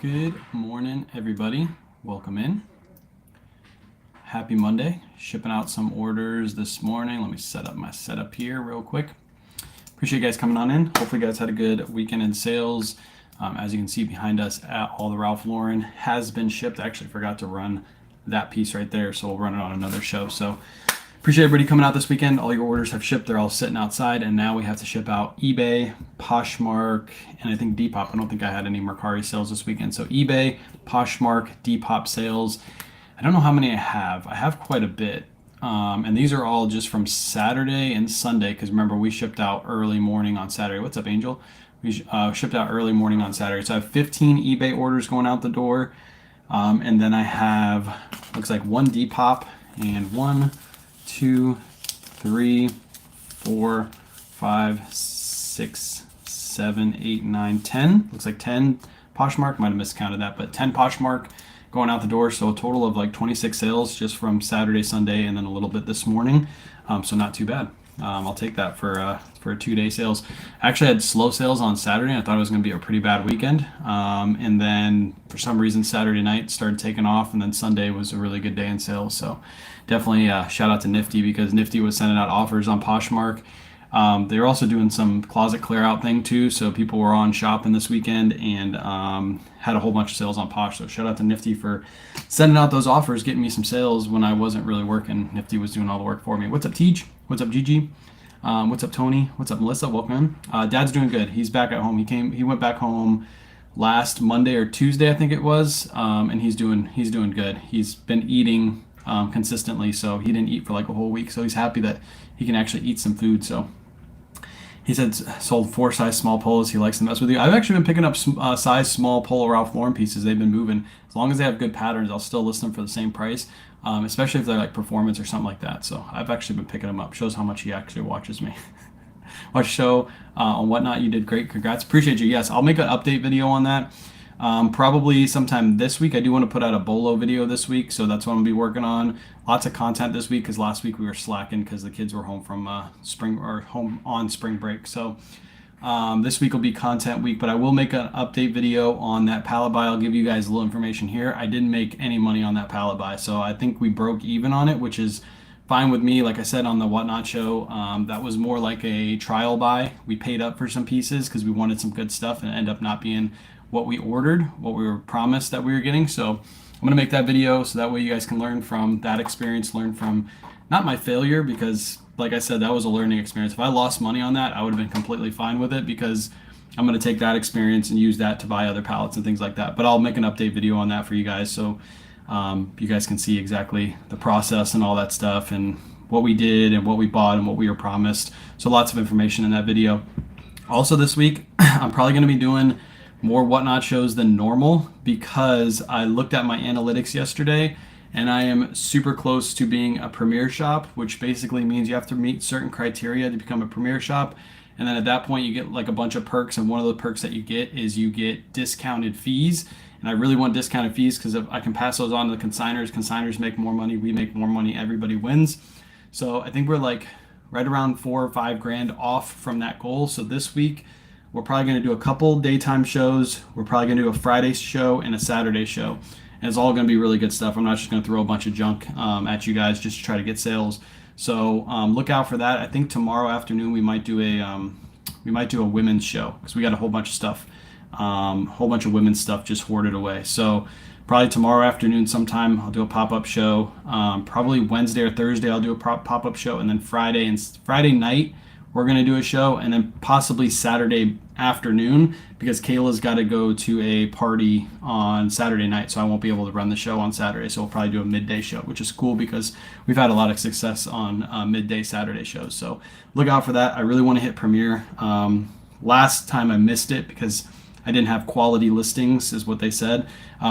Good morning, everybody. Welcome in. Happy Monday. Shipping out some orders this morning. Let me set up my setup here real quick. Appreciate you guys coming on in. Hopefully you guys had a good weekend in sales. As you can see behind us, all the Ralph Lauren has been shipped. I actually forgot to run that piece right there, so we'll run it on another show. So appreciate everybody coming out this weekend. All your orders have shipped. They're all sitting outside, and now we have to ship out eBay, Poshmark, and I think Depop. I don't think I had any Mercari sales this weekend. So eBay, Poshmark, Depop sales. I don't know how many I have. I have quite a bit. And these are all just from Saturday and Sunday, because remember, we shipped out early morning on Saturday. What's up, Angel? We shipped out early morning on Saturday. So I have 15 eBay orders going out the door. And then I have, looks like one Depop and 1, 2, 3, 4, 5, 6, 7, 8, 9, 10. Looks like 10 Poshmark. Might have miscounted that, but 10 Poshmark going out the door. So a total of like 26 sales just from Saturday, Sunday, and then a little bit this morning. So not too bad. I'll take that for a 2-day sales. I actually had slow sales on Saturday. I thought it was going to be a pretty bad weekend. And then for some reason, Saturday night started taking off, and then Sunday was a really good day in sales. So definitely shout out to Nifty, because Nifty was sending out offers on Poshmark. They were also doing some closet clear out thing too, so people were on shopping this weekend and had a whole bunch of sales on Posh. So shout out to Nifty for sending out those offers, getting me some sales when I wasn't really working. Nifty was doing all the work for me. What's up, Teej? What's up, Gigi? What's up, Tony? What's up, Melissa? Welcome in. Dad's doing good. He's back at home. He went back home last Monday or Tuesday, I think it was, and he's doing good. He's been eating consistently, so he didn't eat for like a whole week. So he's happy that he can actually eat some food. So he said sold 4 size small polos. He likes to mess with you. I've actually been picking up size small polo Ralph Lauren pieces. They've been moving. As long as they have good patterns, I'll still list them for the same price, especially if they're like performance or something like that. So I've actually been picking them up. Shows how much he actually watches me. Watch the show on Whatnot. You did great. Congrats. Appreciate you. Yes, I'll make an update video on that. Probably sometime this week. I do want to put out a bolo video this week, so that's what I'm going to be working on. Lots of content this week, because last week we were slacking because the kids were home from home on spring break. So this week will be content week, but I will make an update video on that pallet buy. I'll give you guys a little information here. I didn't make any money on that pallet buy, so I think we broke even on it, which is fine with me. Like I said on the Whatnot show, that was more like a trial buy. We paid up for some pieces because we wanted some good stuff, and it ended up not being what we ordered, what we were promised that we were getting. So I'm going to make that video so that way you guys can learn from that experience, learn from not my failure, because like I said, that was a learning experience. If I lost money on that, I would have been completely fine with it, because I'm going to take that experience and use that to buy other pallets and things like that. But I'll make an update video on that for you guys, so you guys can see exactly the process and all that stuff, and what we did and what we bought and what we were promised. So lots of information in that video. Also this week, I'm probably going to be doing more Whatnot shows than normal, because I looked at my analytics yesterday and I am super close to being a premier shop, which basically means you have to meet certain criteria to become a premier shop. And then at that point you get like a bunch of perks, and one of the perks that you get is you get discounted fees. And I really want discounted fees, because if I can pass those on to the consigners make more money, we make more money, everybody wins. So I think we're like right around 4 or 5 grand off from that goal. So this week we're probably going to do a couple daytime shows. We're probably going to do a Friday show and a Saturday show. And it's all going to be really good stuff. I'm not just going to throw a bunch of junk at you guys just to try to get sales. So look out for that. I think tomorrow afternoon we might do a women's show, because we got a whole bunch of stuff, whole bunch of women's stuff just hoarded away. So probably tomorrow afternoon sometime I'll do a pop-up show. Probably Wednesday or Thursday I'll do a pop-up show, and then Friday night we're going to do a show, and then possibly Saturday afternoon, because Kayla's got to go to a party on Saturday night, so I won't be able to run the show on Saturday. So we'll probably do a midday show, which is cool because we've had a lot of success on midday Saturday shows. So look out for that. I really want to hit Premiere. Last time I missed it because I didn't have quality listings, is what they said.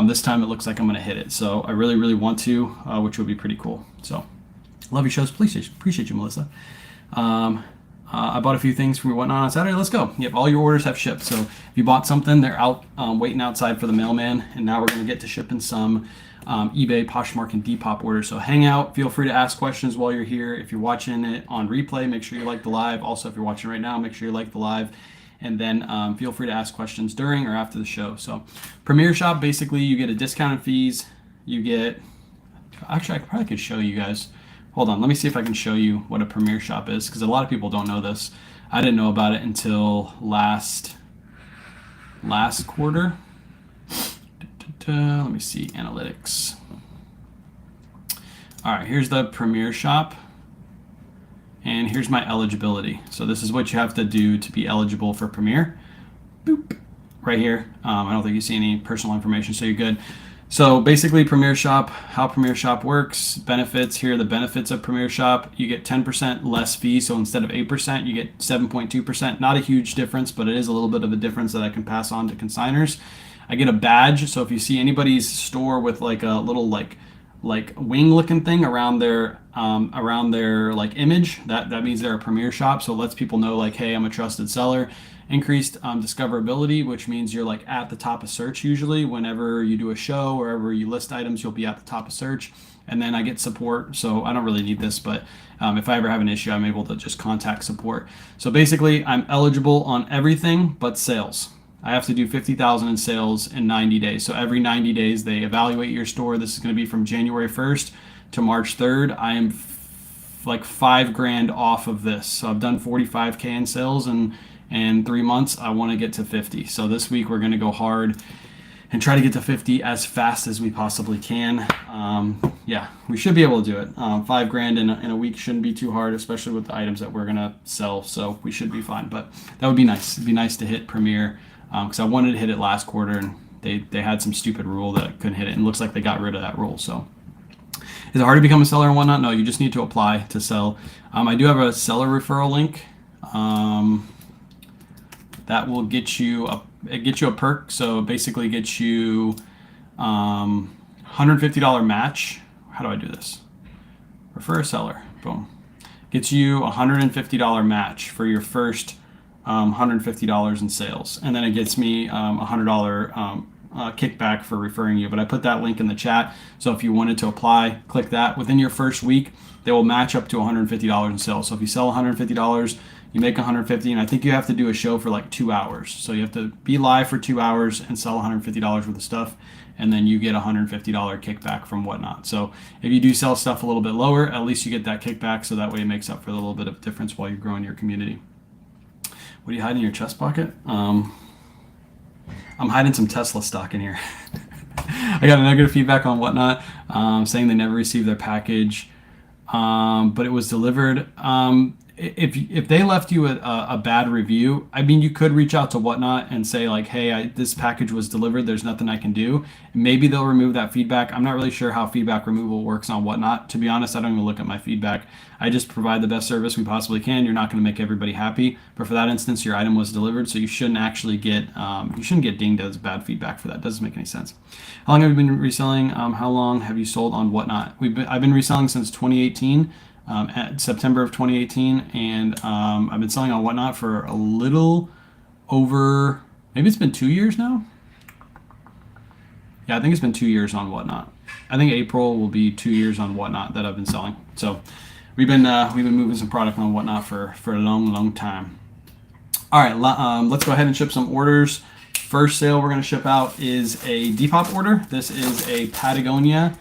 This time it looks like I'm going to hit it. So I really, really want to, which would be pretty cool. So love your shows. Appreciate you, Melissa. I bought a few things from your Whatnot on Saturday. Let's go. Yep, all your orders have shipped. So if you bought something, they're out waiting outside for the mailman. And now we're going to get to shipping some eBay, Poshmark, and Depop orders. So hang out. Feel free to ask questions while you're here. If you're watching it on replay, make sure you like the live. Also, if you're watching right now, make sure you like the live. and then feel free to ask questions during or after the show. So Premier Shop, basically you get a discounted fees. You get, actually I probably could show you guys. Hold on, let me see if I can show you what a Premier Shop is, because a lot of people don't know this. I didn't know about it until last quarter. Let me see, analytics. All right, here's the Premier Shop, and here's my eligibility. So this is what you have to do to be eligible for Premier. Boop, right here. I don't think you see any personal information, so you're good. So basically, Premier Shop, how Premier Shop works, benefits. Here are the benefits of Premier Shop. You get 10% less fee, so instead of 8%, you get 7.2%. Not a huge difference, but it is a little bit of a difference that I can pass on to consigners. I get a badge, so if you see anybody's store with like a little like wing looking thing around their like image, that means they're a Premier Shop. So it lets people know like, hey, I'm a trusted seller. Increased discoverability, which means you're like at the top of search usually. Whenever you do a show, wherever you list items, you'll be at the top of search. And then I get support, so I don't really need this, but if I ever have an issue, I'm able to just contact support. So basically, I'm eligible on everything but sales. I have to do 50,000 in sales in 90 days. So every 90 days, they evaluate your store. This is going to be from January 1st to March 3rd. I am like $5,000 off of this. So I've done 45K in sales in 3 months. I want to get to 50. So this week we're going to go hard and try to get to 50 as fast as we possibly can. Yeah, we should be able to do it. $5,000 in a week shouldn't be too hard, especially with the items that we're going to sell. So we should be fine, but that would be nice. It'd be nice to hit Premier. Because I wanted to hit it last quarter, and they had some stupid rule that I couldn't hit it, and it looks like they got rid of that rule. So is it hard to become a seller and whatnot? No, you just need to apply to sell. I do have a seller referral link that will get you a perk. So basically gets you $150 match. How do I do this? Refer a seller. Boom. Gets you $150 match for your first $150 in sales, and then it gets me $100 kickback for referring you. But I put that link in the chat, so if you wanted to apply, click that. Within your first week, they will match up to $150 in sales. So if you sell $150, you make $150, and I think you have to do a show for like 2 hours. So you have to be live for 2 hours and sell $150 worth of stuff, and then you get $150 kickback from Whatnot. So if you do sell stuff a little bit lower, at least you get that kickback, so that way it makes up for a little bit of difference while you're growing your community. What are you hiding in your chest pocket? I'm hiding some Tesla stock in here. I got a negative feedback on Whatnot, saying they never received their package, but it was delivered. If they left you a bad review, I mean, you could reach out to Whatnot and say like, hey, this package was delivered. There's nothing I can do. Maybe they'll remove that feedback. I'm not really sure how feedback removal works on Whatnot. To be honest, I don't even look at my feedback. I just provide the best service we possibly can. You're not going to make everybody happy, but for that instance, your item was delivered, so you shouldn't actually get dinged as bad feedback for that. It doesn't make any sense. How long have you been reselling? How long have you sold on Whatnot? I've been reselling since 2018. At September of 2018, and I've been selling on Whatnot for a little over, maybe it's been 2 years now. Yeah, I think it's been 2 years on Whatnot. I think April will be 2 years on Whatnot that I've been selling. So we've been moving some product on Whatnot for a long time. All right, let's go ahead and ship some orders. First sale we're going to ship out is a Depop order. This is a Patagonia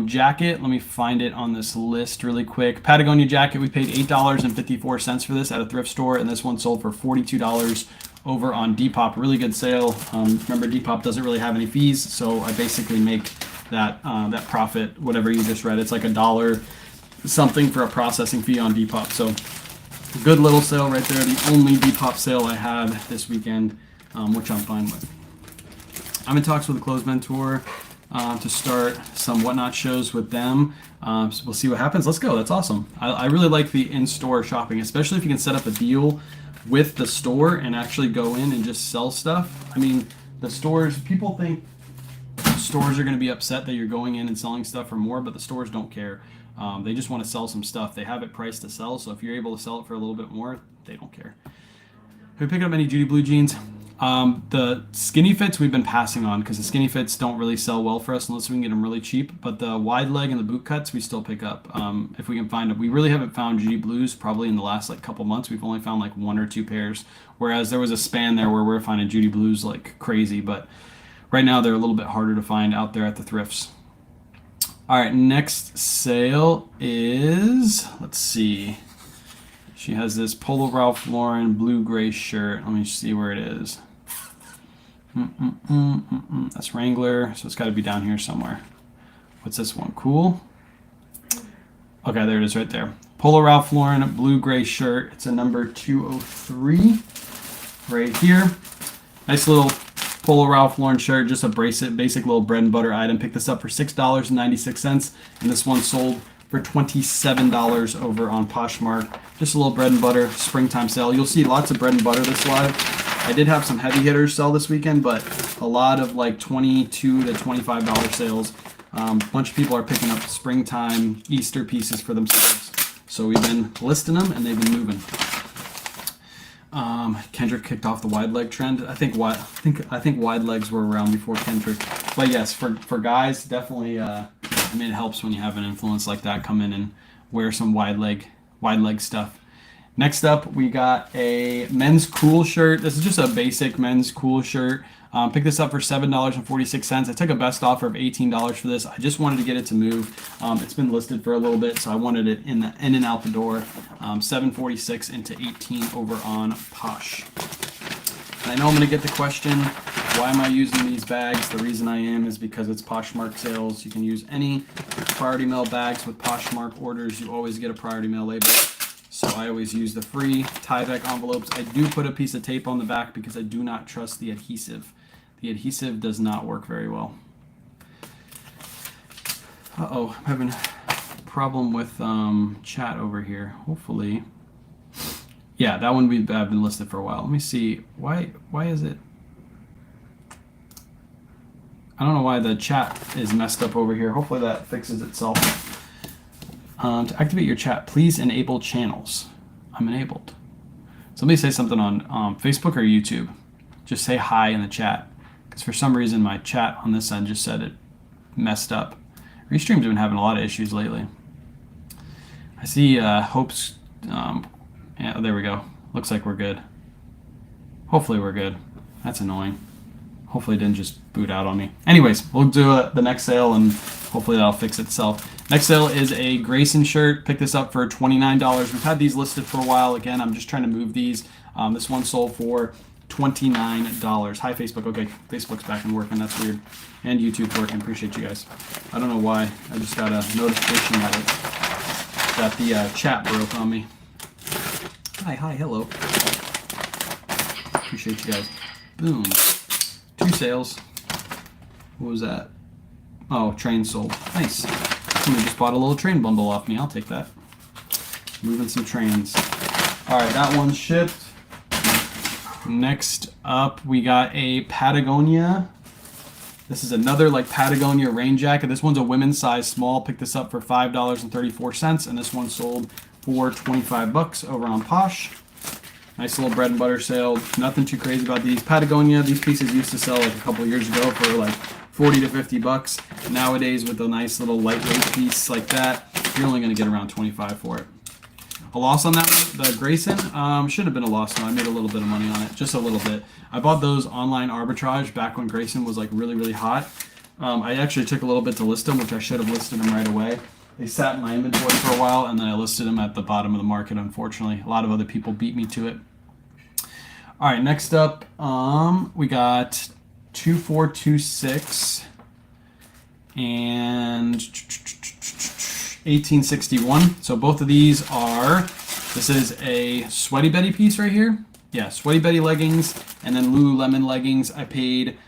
jacket. Let me find it on this list really quick. Patagonia jacket, we paid $8.54 for this at a thrift store, and this one sold for $42 over on Depop. Really good sale. Remember, Depop doesn't really have any fees, so I basically make that profit, whatever you just read. It's like $1 something for a processing fee on Depop. So good little sale right there. The only Depop sale I had this weekend, which I'm fine with. I'm in talks with a Clothes Mentor to start some Whatnot shows with them. So we'll see what happens. Let's go. That's awesome. I really like the in-store shopping, especially if you can set up a deal with the store and actually go in and just sell stuff. I mean, the stores, people think stores are going to be upset that you're going in and selling stuff for more, but the stores don't care. They just want to sell some stuff. They have it priced to sell, so if you're able to sell it for a little bit more, they don't care. Have you picked up any Judy Blue jeans? The skinny fits we've been passing on because the skinny fits don't really sell well for us unless we can get them really cheap. But the wide leg and the boot cuts we still pick up if we can find them. We really haven't found GD Blues probably in the last like couple months. We've only found like 1 or 2 pairs, whereas there was a span there where we're finding Judy Blues like crazy. But right now they're a little bit harder to find out there at the thrifts. All right, next sale is, let's see. She has this Polo Ralph Lauren blue-gray shirt. Let me see where it is. That's Wrangler, so it's got to be down here somewhere. What's this one? Cool. Okay, there it is right there. Polo Ralph Lauren blue-gray shirt. It's a number 203 right here. Nice little Polo Ralph Lauren shirt, just a basic little bread and butter item. Picked this up for $6.96, and this one sold for $27 over on Poshmark. Just a little bread and butter springtime sale. You'll see lots of bread and butter this live. I did have some heavy hitters sell this weekend, but a lot of like $22 to $25 sales. A bunch of people are picking up springtime Easter pieces for themselves. So we've been listing them, and they've been moving. Kendrick kicked off the wide leg trend. I think wide legs were around before Kendrick. But yes, for guys, definitely. I mean, it helps when you have an influence like that come in and wear some wide leg stuff. Next up, we got a men's cool shirt. This is just a basic men's cool shirt. Picked this up for $7.46. I took a best offer of $18 for this. I just wanted to get it to move. It's been listed for a little bit, so I wanted it in and out the door. $7.46 into $18 over on Posh. And I know I'm going to get the question, why am I using these bags? The reason I am is because it's Poshmark sales. You can use any priority mail bags with Poshmark orders. You always get a priority mail label. So I always use the free Tyvek envelopes. I do put a piece of tape on the back because I do not trust the adhesive. The adhesive does not work very well. Uh-oh, I'm having a problem with chat over here. Hopefully. Yeah, that one we've been listed for a while. Let me see. Why is it? I don't know why the chat is messed up over here. Hopefully that fixes itself. To activate your chat, please enable channels. I'm enabled. Somebody say something on Facebook or YouTube. Just say hi in the chat. Because for some reason my chat on this end just said it messed up. Restream's been having a lot of issues lately. I see Hope's... yeah, there we go. Looks like we're good. Hopefully we're good. That's annoying. Hopefully it didn't just boot out on me. Anyways, we'll do the next sale and hopefully that'll fix itself. Next sale is a Grayson shirt. Picked this up for $29. We've had these listed for a while. Again, I'm just trying to move these. This one sold for $29. Hi, Facebook. Okay, Facebook's back and working. That's weird. And YouTube's working. Appreciate you guys. I don't know why. I just got a notification that the chat broke on me. Hi, hello. Appreciate you guys. Boom. 2 sales. What was that? Oh, train sold. Nice. Somebody just bought a little train bundle off me. I'll take that. Moving some trains. All right, that one's shipped. Next up, we got a Patagonia. This is another like Patagonia rain jacket. This one's a women's size small. Picked this up for $5.34, and this one sold for $25 over on Posh. Nice little bread and butter sale. Nothing too crazy about these. Patagonia, these pieces used to sell like a couple years ago for like 40 to 50 bucks. Nowadays, with a nice little lightweight piece like that, you're only going to get around 25 for it. A loss on that one, the Grayson, should have been a loss. No, I made a little bit of money on it, just a little bit. I bought those online arbitrage back when Grayson was like really, really hot. I actually took a little bit to list them, which I should have listed them right away. They sat in my inventory for a while, and then I listed them at the bottom of the market, unfortunately. A lot of other people beat me to it. All right, next up, we got 2426 and 1861. So both of these are, this is a Sweaty Betty piece right here. Yeah, Sweaty Betty leggings and then Lululemon leggings. I paid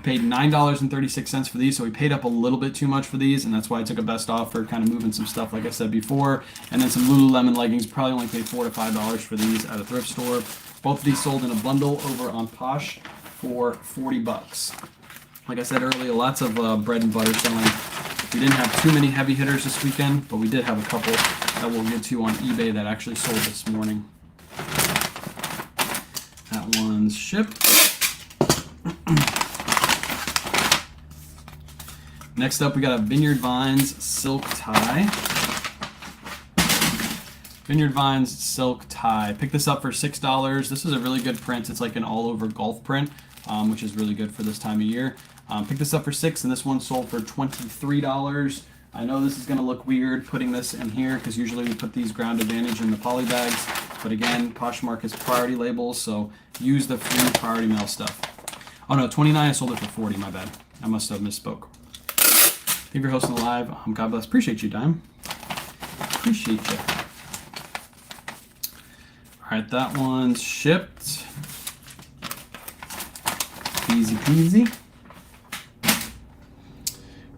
$9.36 for these, so we paid up a little bit too much for these, and that's why I took a best offer, kind of moving some stuff like I said before. And then some Lululemon leggings, probably only paid $4 to $5 for these at a thrift store. Both of these sold in a bundle over on Posh for $40. Like I said earlier, lots of bread and butter selling. We didn't have too many heavy hitters this weekend, but we did have a couple that we'll get to on eBay that actually sold this morning. That one's shipped. Next up, we got a Vineyard Vines silk tie. Vineyard Vines silk tie. Pick this up for $6. This is a really good print. It's like an all-over golf print, which is really good for this time of year. Pick this up for $6, and this one sold for $23. I know this is going to look weird putting this in here because usually we put these Ground Advantage in the poly bags. But again, Poshmark is priority labels, so use the free priority mail stuff. Oh no, 29. I sold it for 40. My bad. I must have misspoke. Thank you for hosting the live. God bless. Appreciate you, Dime. Appreciate you. All right, that one's shipped. Easy peasy.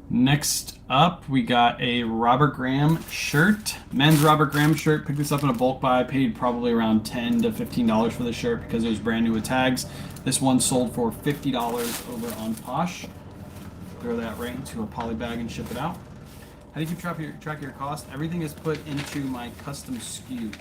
Next up, we got a Robert Graham shirt. Men's Robert Graham shirt. Picked this up in a bulk buy. Paid probably around $10 to $15 for the shirt because it was brand new with tags. This one sold for $50 over on Posh. Throw that right into a poly bag and ship it out. How do you keep track of your cost? Everything is put into my custom SKU.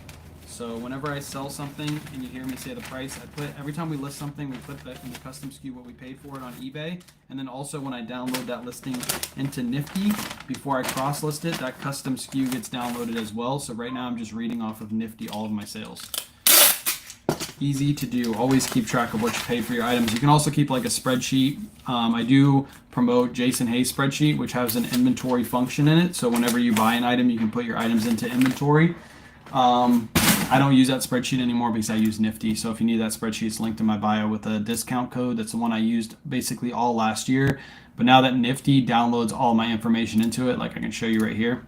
So whenever I sell something and you hear me say the price, every time we list something, we put that in the custom SKU what we paid for it on eBay. And then also when I download that listing into Nifty, before I cross list it, that custom SKU gets downloaded as well. So right now I'm just reading off of Nifty all of my sales. Easy to do. Always keep track of what you paid for your items. You can also keep like a spreadsheet. I do promote Jason Hayes spreadsheet, which has an inventory function in it. So whenever you buy an item, you can put your items into inventory. I don't use that spreadsheet anymore because I use Nifty. So if you need that spreadsheet, it's linked in my bio with a discount code. That's the one I used basically all last year. But now that Nifty downloads all my information into it, like I can show you right here.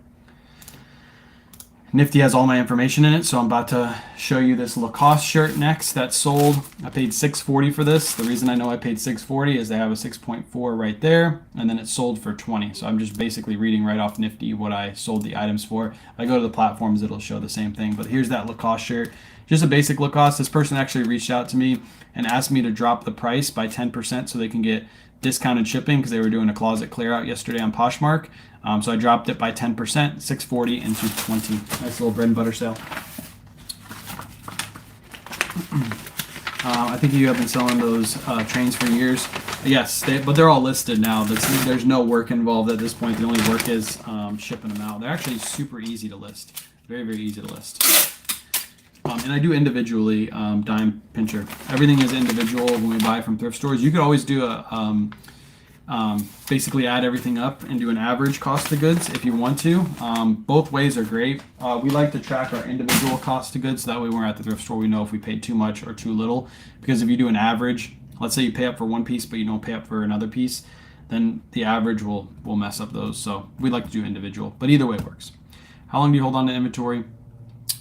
Nifty has all my information in it, so I'm about to show you this Lacoste shirt next that sold. I paid $6.40 for this. The reason I know I paid $6.40 is they have a 6.4 right there, and then it sold for $20. So I'm just basically reading right off Nifty what I sold the items for. If I go to the platforms, it'll show the same thing. But here's that Lacoste shirt. Just a basic Lacoste. This person actually reached out to me and asked me to drop the price by 10% so they can get discounted shipping because they were doing a closet clear out yesterday on Poshmark. So I dropped it by 10%, $6.40 into $20. Nice little bread and butter sale. I think you have been selling those trains for years. Yes, but they're all listed now. There's no work involved at this point. The only work is shipping them out. They're actually super easy to list. Very, very easy to list. And I do individually dime pincher. Everything is individual when we buy from thrift stores. You could always do a basically add everything up and do an average cost of goods if you want to. Both ways are great. We like to track our individual cost of goods so that way when we're at the thrift store we know if we paid too much or too little. Because if you do an average, let's say you pay up for one piece but you don't pay up for another piece, then the average will mess up those. So we like to do individual, but either way works. How long do you hold on to inventory?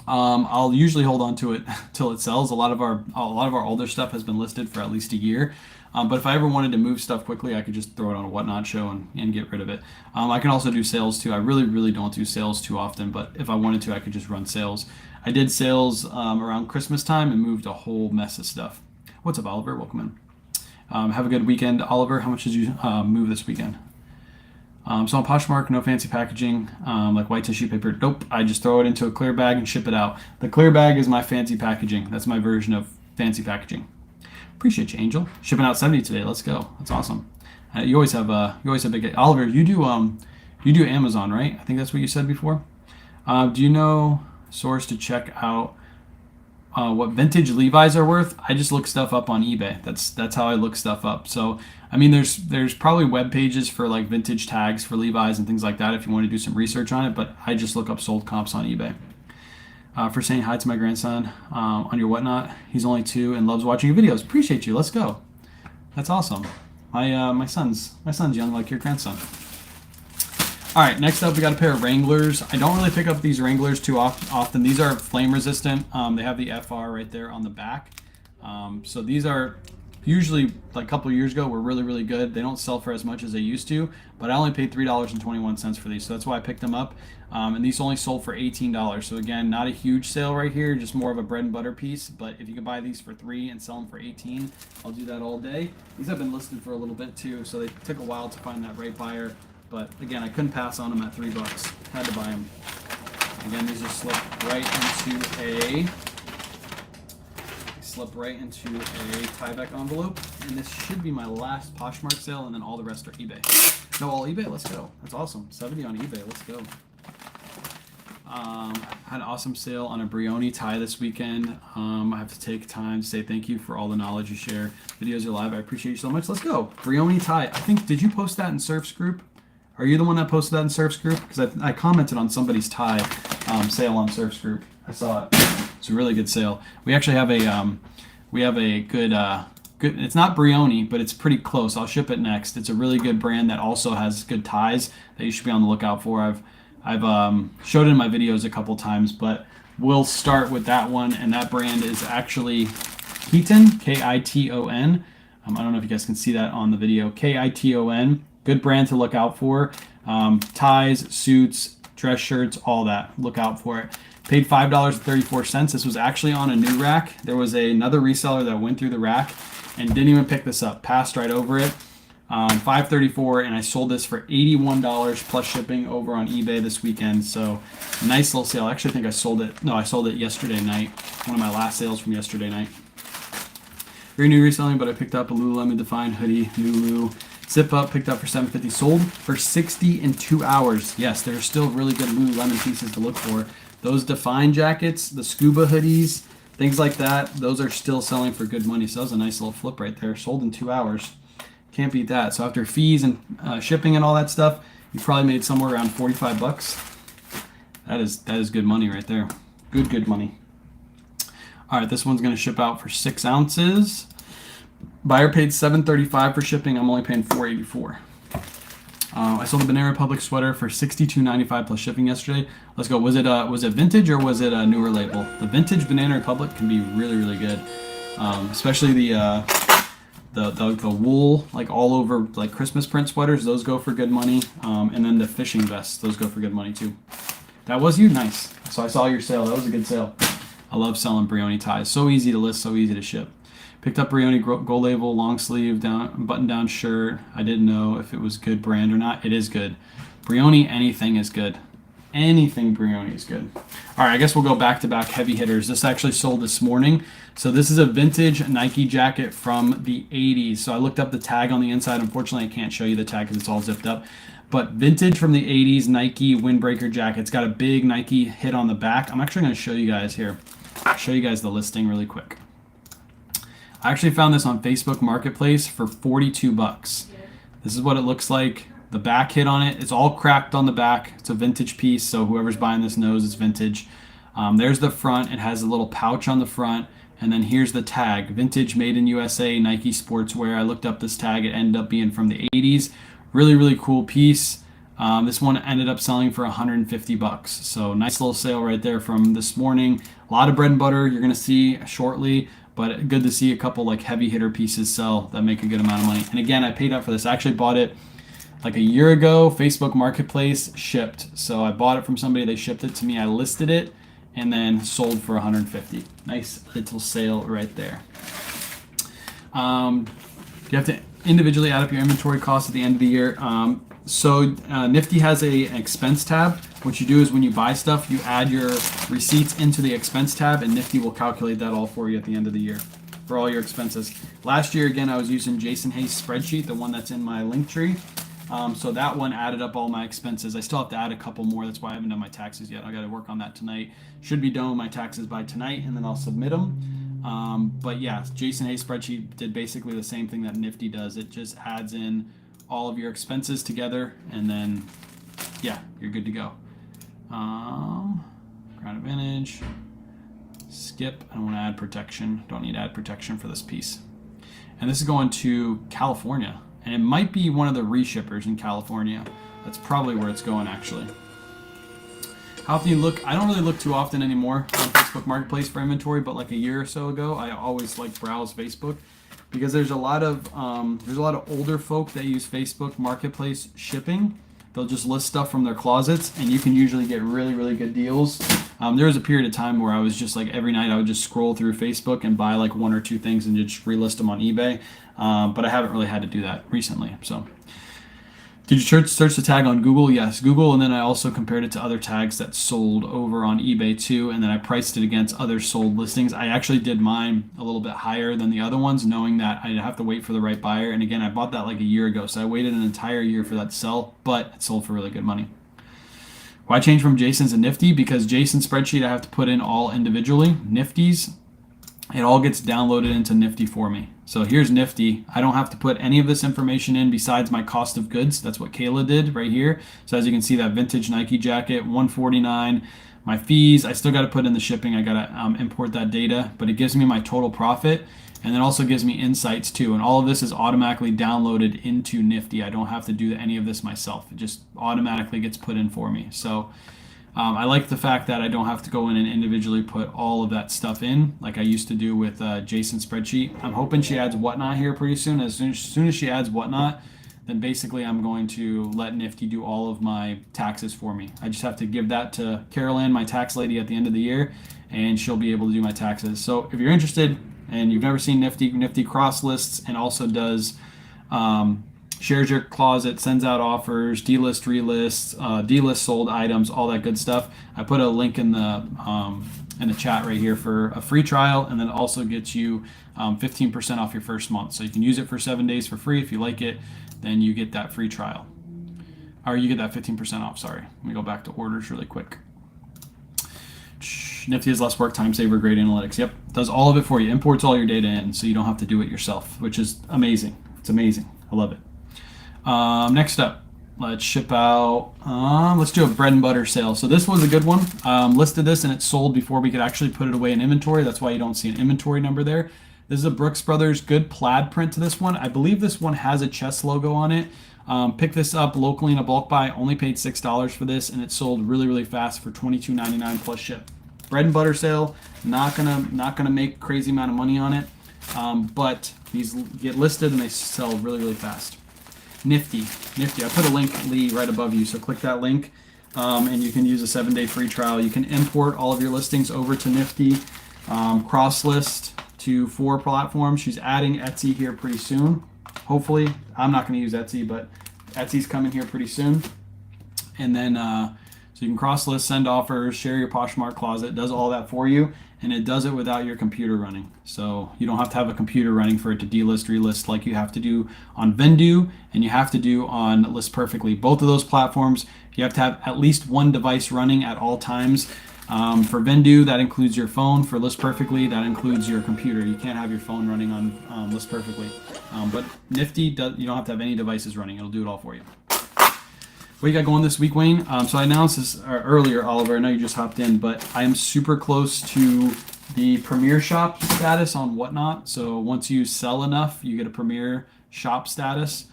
I'll usually hold on to it till it sells. A lot of our older stuff has been listed for at least a year. But if I ever wanted to move stuff quickly, I could just throw it on a Whatnot show and get rid of it. I can also do sales too. I really don't do sales too often, but if I wanted to, I could just run sales. I did sales around Christmas time and moved a whole mess of stuff. What's up, Oliver? Welcome in. Have a good weekend, Oliver. How much did you move this weekend? So on Poshmark, no fancy packaging, like white tissue paper. Nope, I just throw it into a clear bag and ship it out. The clear bag is my fancy packaging. That's my version of fancy packaging. Appreciate you, Angel. Shipping out 70 today. Let's go. That's awesome. You always have big. Oliver, you do Amazon, right? I think that's what you said before. Do you know source to check out what vintage Levi's are worth? I just look stuff up on eBay. That's how I look stuff up. So I mean, there's probably web pages for like vintage tags for Levi's and things like that if you want to do some research on it. But I just look up sold comps on eBay. For saying hi to my grandson on your Whatnot. He's only 2 and loves watching your videos. Appreciate you. Let's go. That's awesome. My son's young like your grandson. All right, next up we got a pair of Wranglers. I don't really pick up these Wranglers too often. These are flame resistant. They have the FR right there on the back. So these are usually, like a couple of years ago, were really good. They don't sell for as much as they used to, but I only paid $3.21 for these, so that's why I picked them up. And these only sold for $18. So again, not a huge sale right here, just more of a bread and butter piece. But if you can buy these for $3 and sell them for $18, I'll do that all day. These have been listed for a little bit too, so they took a while to find that right buyer. But again, I couldn't pass on them at $3. Had to buy them. Again, these just slip right into a slip right into a Tyvek envelope, and this should be my last Poshmark sale, and then all the rest are eBay. No, all eBay? Let's go. That's awesome. 70 on eBay. Let's go. Had an awesome sale on a Brioni tie this weekend. I have to take time to say thank you for all the knowledge you share. Videos are live. I appreciate you so much. Let's go. Brioni tie. I think, did you post that in Surf's group? Are you the one that posted that in Surf's group? Because I commented on somebody's tie sale on Surf's group. I saw it. It's a really good sale. We actually have a good it's not Brioni, but it's pretty close. I'll ship it next. It's a really good brand that also has good ties that you should be on the lookout for. I've showed it in my videos a couple times, but we'll start with that one, and that brand is actually Kiton, Kiton. I don't know if you guys can see that on the video. Kiton, good brand to look out for. Ties, suits, dress shirts, all that. Look out for it. Paid $5.34. This was actually on a new rack. There was another reseller that went through the rack and didn't even pick this up. Passed right over it. $5.34, and I sold this for $81 plus shipping over on eBay this weekend. So nice little sale. I actually think I sold it. No, I sold it yesterday night. One of my last sales from yesterday night. Very new reselling, but I picked up a Lululemon Define hoodie, Lulu. Zip up, picked up for $7.50. Sold for $60 in 2 hours. Yes, there are still really good Lululemon pieces to look for. Those Define jackets, the scuba hoodies, things like that, those are still selling for good money. So that was a nice little flip right there. Sold in 2 hours. Can't beat that. So after fees and shipping and all that stuff, you probably made somewhere around 45 bucks. That is good money right there. Good money. All right, this one's going to ship out for 6 ounces. Buyer paid $7.35 for shipping. I'm only paying $4.84. I sold a Banana Republic sweater for $62.95 plus shipping yesterday. Let's go. Was it vintage or was it a newer label? The vintage Banana Republic can be really good, especially the wool, like all over, like Christmas print sweaters. Those go for good money, and then the fishing vests, those go for good money too. That was you, nice. So I saw your sale. That was a good sale. I love selling Brioni ties. So easy to list, so easy to ship. Picked up Brioni Gold Label long sleeve button down shirt. I didn't know if it was good brand or not. It is good. Brioni, anything is good. Anything Brioni is good. All right, I guess we'll go back to back heavy hitters. This actually sold this morning. So this is a vintage Nike jacket from the 80s. So I looked up the tag on the inside. Unfortunately, I can't show you the tag because it's all zipped up. But vintage from the 80s Nike windbreaker jacket. It's got a big Nike hit on the back. I'm actually going to show you guys here. I'll show you guys the listing really quick. I actually found this on Facebook Marketplace for 42 bucks. This is what it looks like. The back hit on it. It's all cracked on the back. It's a vintage piece, so whoever's buying this knows it's vintage. There's the front. It has a little pouch on the front. And then here's the tag. Vintage made in USA, Nike Sportswear. I looked up this tag. It ended up being from the 80s. Really cool piece. This one ended up selling for 150 bucks. So nice little sale right there from this morning. A lot of bread and butter you're going to see shortly. But good to see a couple like heavy hitter pieces sell that make a good amount of money. And again, I paid up for this. I actually bought it like a year ago. Facebook Marketplace shipped. So I bought it from somebody. They shipped it to me. I listed it and then sold for 150. Nice little sale right there. You have to individually add up your inventory costs at the end of the year. Nifty has an expense tab. What you do is when you buy stuff, you add your receipts into the expense tab, and Nifty will calculate that all for you at the end of the year for all your expenses. Last year, again, I was using Jason Hayes' spreadsheet, the one that's in my link tree. So that one added up all my expenses. I still have to add a couple more. That's why I haven't done my taxes yet. I got to work on that tonight. Should be done with my taxes by tonight, and then I'll submit them. But yeah, Jason Hayes' spreadsheet did basically the same thing that Nifty does. It just adds in all of your expenses together, and then yeah, you're good to go. Ground advantage, skip. I don't want to add protection. Don't need to add protection for this piece. And this is going to California, and it might be one of the reshippers in California. That's probably where it's going actually. How often you look? I don't really look too often anymore on Facebook Marketplace for inventory, but like a year or so ago, I always like browse Facebook because there's a lot of older folk that use Facebook Marketplace shipping. They'll just list stuff from their closets, and you can usually get really good deals. There was a period of time where I was just like every night I would just scroll through Facebook and buy like 1 or 2 things and just relist them on eBay. But I haven't really had to do that recently. So Did you search the tag on Google? Yes, Google, and then I also compared it to other tags that sold over on eBay too, and then I priced it against other sold listings. I actually did mine a little bit higher than the other ones, knowing that I'd have to wait for the right buyer. And again, I bought that like a year ago, so I waited an entire year for that to sell, but it sold for really good money. Why change from Jason's to Nifty? Because Jason's spreadsheet I have to put in all individually. Nifty's, it all gets downloaded into Nifty for me. So here's Nifty. I don't have to put any of this information in besides my cost of goods. That's what Kayla did right here. So as you can see, that vintage Nike jacket, $149. My fees, I still got to put in the shipping. I got to import that data, but it gives me my total profit, and then also gives me insights too. And all of this is automatically downloaded into Nifty. I don't have to do any of this myself. It just automatically gets put in for me. So I like the fact that I don't have to go in and individually put all of that stuff in like I used to do with Jason's spreadsheet. I'm hoping she adds Whatnot here pretty soon. As soon as she adds Whatnot, then basically I'm going to let Nifty do all of my taxes for me. I just have to give that to Carol Ann, my tax lady, at the end of the year, and she'll be able to do my taxes. So if you're interested and you've never seen Nifty, Nifty cross lists and also does shares your closet, sends out offers, delist, relist, delist sold items, all that good stuff. I put a link in the chat right here for a free trial, and then it also gets you 15% off your first month. So you can use it for 7 days for free. If you like it, then you get that free trial. Or you get that 15% off, sorry. Let me go back to orders really quick. Nifty is less work, time saver, great analytics. Yep, does all of it for you. Imports all your data in, so you don't have to do it yourself, which is amazing. It's amazing. I love it. Next up, let's ship out, let's do a bread and butter sale. So this was a good one. Listed this and it sold before we could actually put it away in inventory. That's why you don't see an inventory number there. This is a Brooks Brothers good plaid print to this one. I believe this one has a chest logo on it. Picked this up locally in a bulk buy, only paid $6 for this, and it sold really, really fast for $22.99 plus ship. Bread and butter sale, not gonna make crazy amount of money on it, but these get listed and they sell really, really fast. Nifty. I put a link, Lee, right above you, so click that link, and you can use a 7-day free trial. You can import all of your listings over to Nifty, cross list to 4 platforms. She's adding Etsy here pretty soon. Hopefully, I'm not going to use Etsy, but Etsy's coming here pretty soon. And then, so you can cross list, send offers, share your Poshmark closet. It does all that for you, and it does it without your computer running. So you don't have to have a computer running for it to delist, relist like you have to do on Vendoo, and you have to do on List Perfectly. Both of those platforms, you have to have at least one device running at all times. For Vendoo, that includes your phone. For List Perfectly, that includes your computer. You can't have your phone running on List Perfectly. But Nifty, you don't have to have any devices running. It'll do it all for you. What you got going this week, Wayne? So I announced this earlier, Oliver. I know you just hopped in, but I am super close to the Premier Shop status on Whatnot. So once you sell enough, you get a Premier Shop status,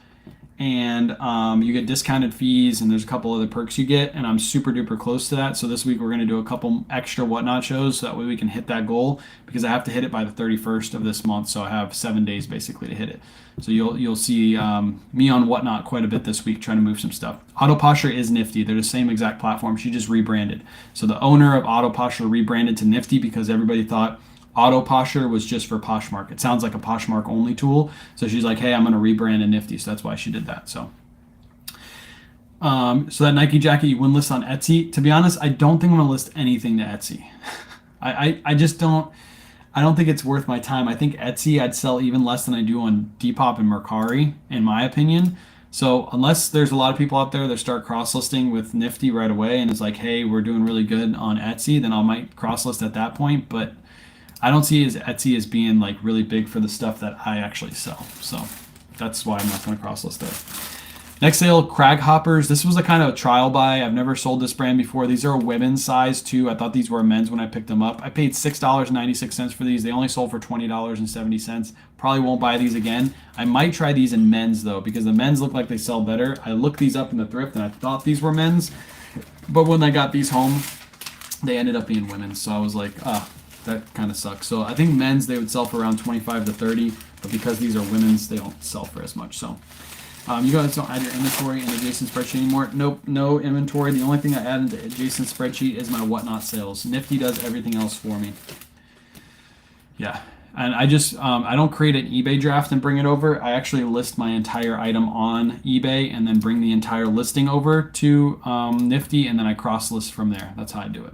and you get discounted fees, and there's a couple other perks you get, and I'm super duper close to that. So this week we're going to do a couple extra Whatnot shows, so that way we can hit that goal, because I have to hit it by the 31st of this month, so I have 7 days basically to hit it. So you'll see me on Whatnot quite a bit this week trying to move some stuff. Autoposher is Nifty. They're the same exact platform. She just rebranded. So the owner of Autoposher rebranded to Nifty because everybody thought Autoposher was just for Poshmark. It sounds like a Poshmark only tool. So she's like, hey, I'm going to rebrand to Nifty. So that's why she did that. So that Nike jacket you wouldn't list on Etsy. To be honest, I don't think I'm going to list anything to Etsy. I just don't. I don't think it's worth my time. I think Etsy I'd sell even less than I do on Depop and Mercari, in my opinion. So unless there's a lot of people out there that start cross-listing with Nifty right away and it's like, hey, we're doing really good on Etsy, then I might cross-list at that point. But I don't see Etsy as being like really big for the stuff that I actually sell. So that's why I'm not going to cross-list there. Next sale, Crag Hoppers. This was a kind of a trial buy. I've never sold this brand before. These are a women's size too. I thought these were men's when I picked them up. I paid $6.96 for these. They only sold for $20.70. Probably won't buy these again. I might try these in men's though, because the men's look like they sell better. I looked these up in the thrift and I thought these were men's, but when I got these home, they ended up being women's. So I was like, that kind of sucks. So I think men's, they would sell for around 25 to 30, but because these are women's, they don't sell for as much. So you guys don't add your inventory in the Jason's spreadsheet anymore. Nope, no inventory. The only thing I add into Jason's spreadsheet is my Whatnot sales. Nifty does everything else for me. Yeah, And I just I don't create an eBay draft and bring it over. I actually list my entire item on eBay and then bring the entire listing over to Nifty, and then I cross list from there. That's how I do it.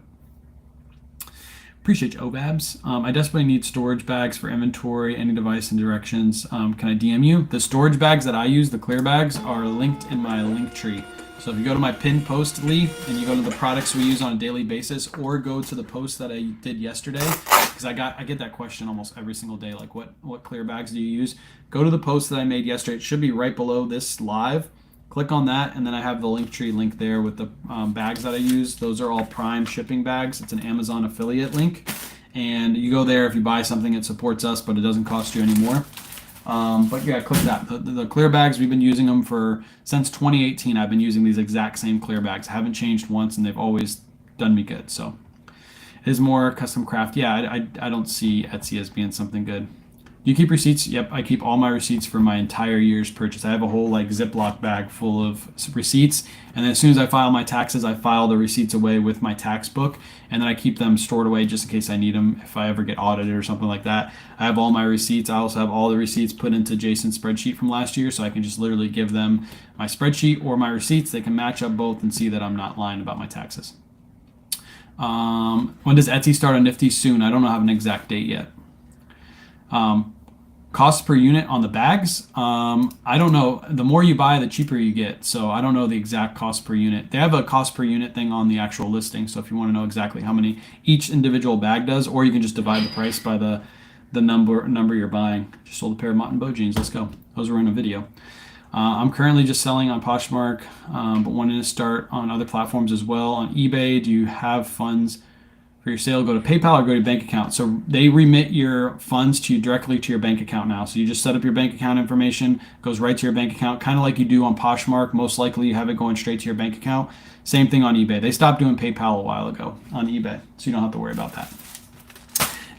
Appreciate you, OBABs. I desperately need storage bags for inventory, any device and directions. Can I DM you? The storage bags that I use, the clear bags, are linked in my link tree. So if you go to my pinned post, Lee, and you go to the products we use on a daily basis, or go to the post that I did yesterday, because I get that question almost every single day, like what clear bags do you use? Go to the post that I made yesterday. It should be right below this live. Click on that, and then I have the link tree link there with the bags that I use. Those are all Prime shipping bags. It's an Amazon affiliate link, and you go there if you buy something. It supports us, but it doesn't cost you anymore. But yeah, click that. The clear bags, we've been using them since 2018. I've been using these exact same clear bags. I haven't changed once, and they've always done me good. So it is more custom craft. Yeah, I don't see Etsy as being something good. Do you keep receipts? Yep, I keep all my receipts for my entire year's purchase. I have a whole like Ziploc bag full of receipts, and then as soon as I file my taxes, I file the receipts away with my tax book, and then I keep them stored away just in case I need them if I ever get audited or something like that. I have all my receipts. I also have all the receipts put into Jason's spreadsheet from last year, so I can just literally give them my spreadsheet or my receipts. They can match up both and see that I'm not lying about my taxes. When does Etsy start on Nifty? Soon. I don't have an exact date yet. Cost per unit on the bags, I don't know. The more you buy, the cheaper you get. So I don't know the exact cost per unit. They have a cost per unit thing on the actual listing. So if you want to know exactly how many each individual bag does, or you can just divide the price by the number you're buying. Just sold a pair of Mott & Bow jeans. Let's go. Those were in a video. I'm currently just selling on Poshmark, but wanting to start on other platforms as well. On eBay, do you have funds for your sale? Go to PayPal or go to bank account. So they remit your funds to you directly to your bank account now. So you just set up your bank account information, goes right to your bank account, kind of like you do on Poshmark. Most likely you have it going straight to your bank account. Same thing on eBay. They stopped doing PayPal a while ago on eBay, so you don't have to worry about that.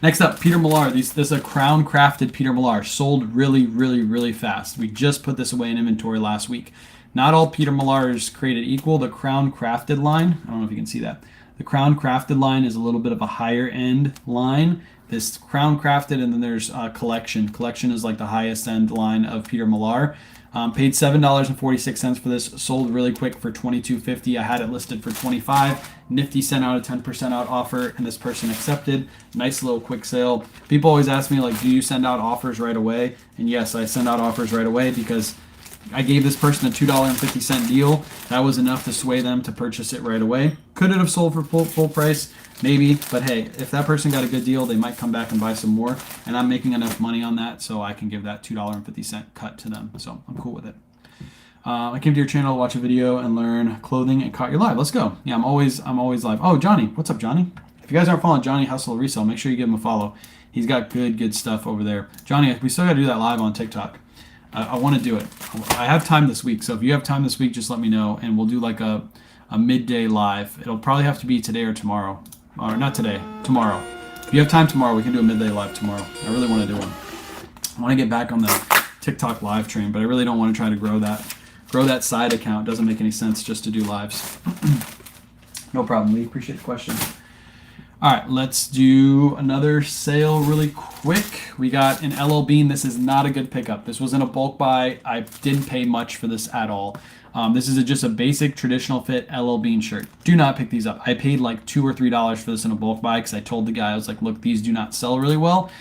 Next up, Peter Millar. This is a crown crafted Peter Millar. Sold really, really, really fast. We just put this away in inventory last week. Not all Peter Millar is created equal. The crown crafted line, I don't know if you can see that. The Crown Crafted line is a little bit of a higher end line. This Crown Crafted, and then there's Collection. Collection is like the highest end line of Peter Millar. Paid $7.46 for this. Sold really quick for $22.50. I had it listed for $25. Nifty sent out a 10% out offer, and this person accepted. Nice little quick sale. People always ask me, like, do you send out offers right away? And yes, I send out offers right away because I gave this person a $2.50 deal. That was enough to sway them to purchase it right away. Could it have sold for full price? Maybe, but hey, if that person got a good deal, they might come back and buy some more, and I'm making enough money on that, so I can give that $2.50 cut to them, so I'm cool with it. I came to your channel to watch a video and learn clothing and caught you live. Let's go. Yeah, I'm always live. Oh, Johnny. What's up, Johnny? If you guys aren't following Johnny Hustle Resell, make sure you give him a follow. He's got good stuff over there. Johnny, we still got to do that live on TikTok. I want to do it. I have time this week, so if you have time this week, just let me know, and we'll do like a midday live. It'll probably have to be today or tomorrow. Or not today, tomorrow. If you have time tomorrow, we can do a midday live tomorrow. I really want to do one. I want to get back on the TikTok live train, but I really don't want to try to grow that side account. It doesn't make any sense just to do lives. No problem, Lee. Appreciate the question. All right, let's do another sale really quick. We got an LL Bean. This is not a good pickup. This was in a bulk buy. I didn't pay much for this at all. This is just a basic traditional fit LL Bean shirt. Do not pick these up. I paid like $2 or $3 for this in a bulk buy because I told the guy, I was like, look, these do not sell really well.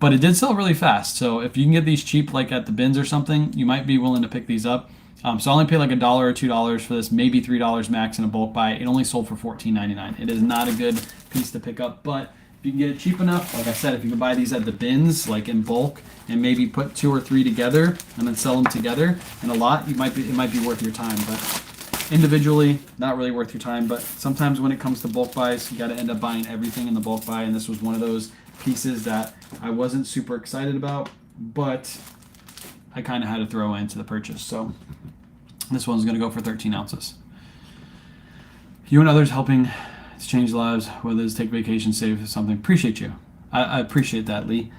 But it did sell really fast. So if you can get these cheap, like at the bins or something, you might be willing to pick these up. So I only paid like $1 or $2 for this, maybe $3 max in a bulk buy. It only sold for $14.99. It is not a good piece to pick up, but if you can get it cheap enough, like I said, if you can buy these at the bins, like in bulk, and maybe put 2 or 3 together and then sell them together in a lot, it might be worth your time. But individually, not really worth your time. But sometimes when it comes to bulk buys, you got to end up buying everything in the bulk buy, and this was one of those pieces that I wasn't super excited about, but I kind of had to throw into the purchase. So this one's going to go for 13 ounces. You and others helping to change lives, whether it's take vacation, save something. Appreciate you. I appreciate that, Lee.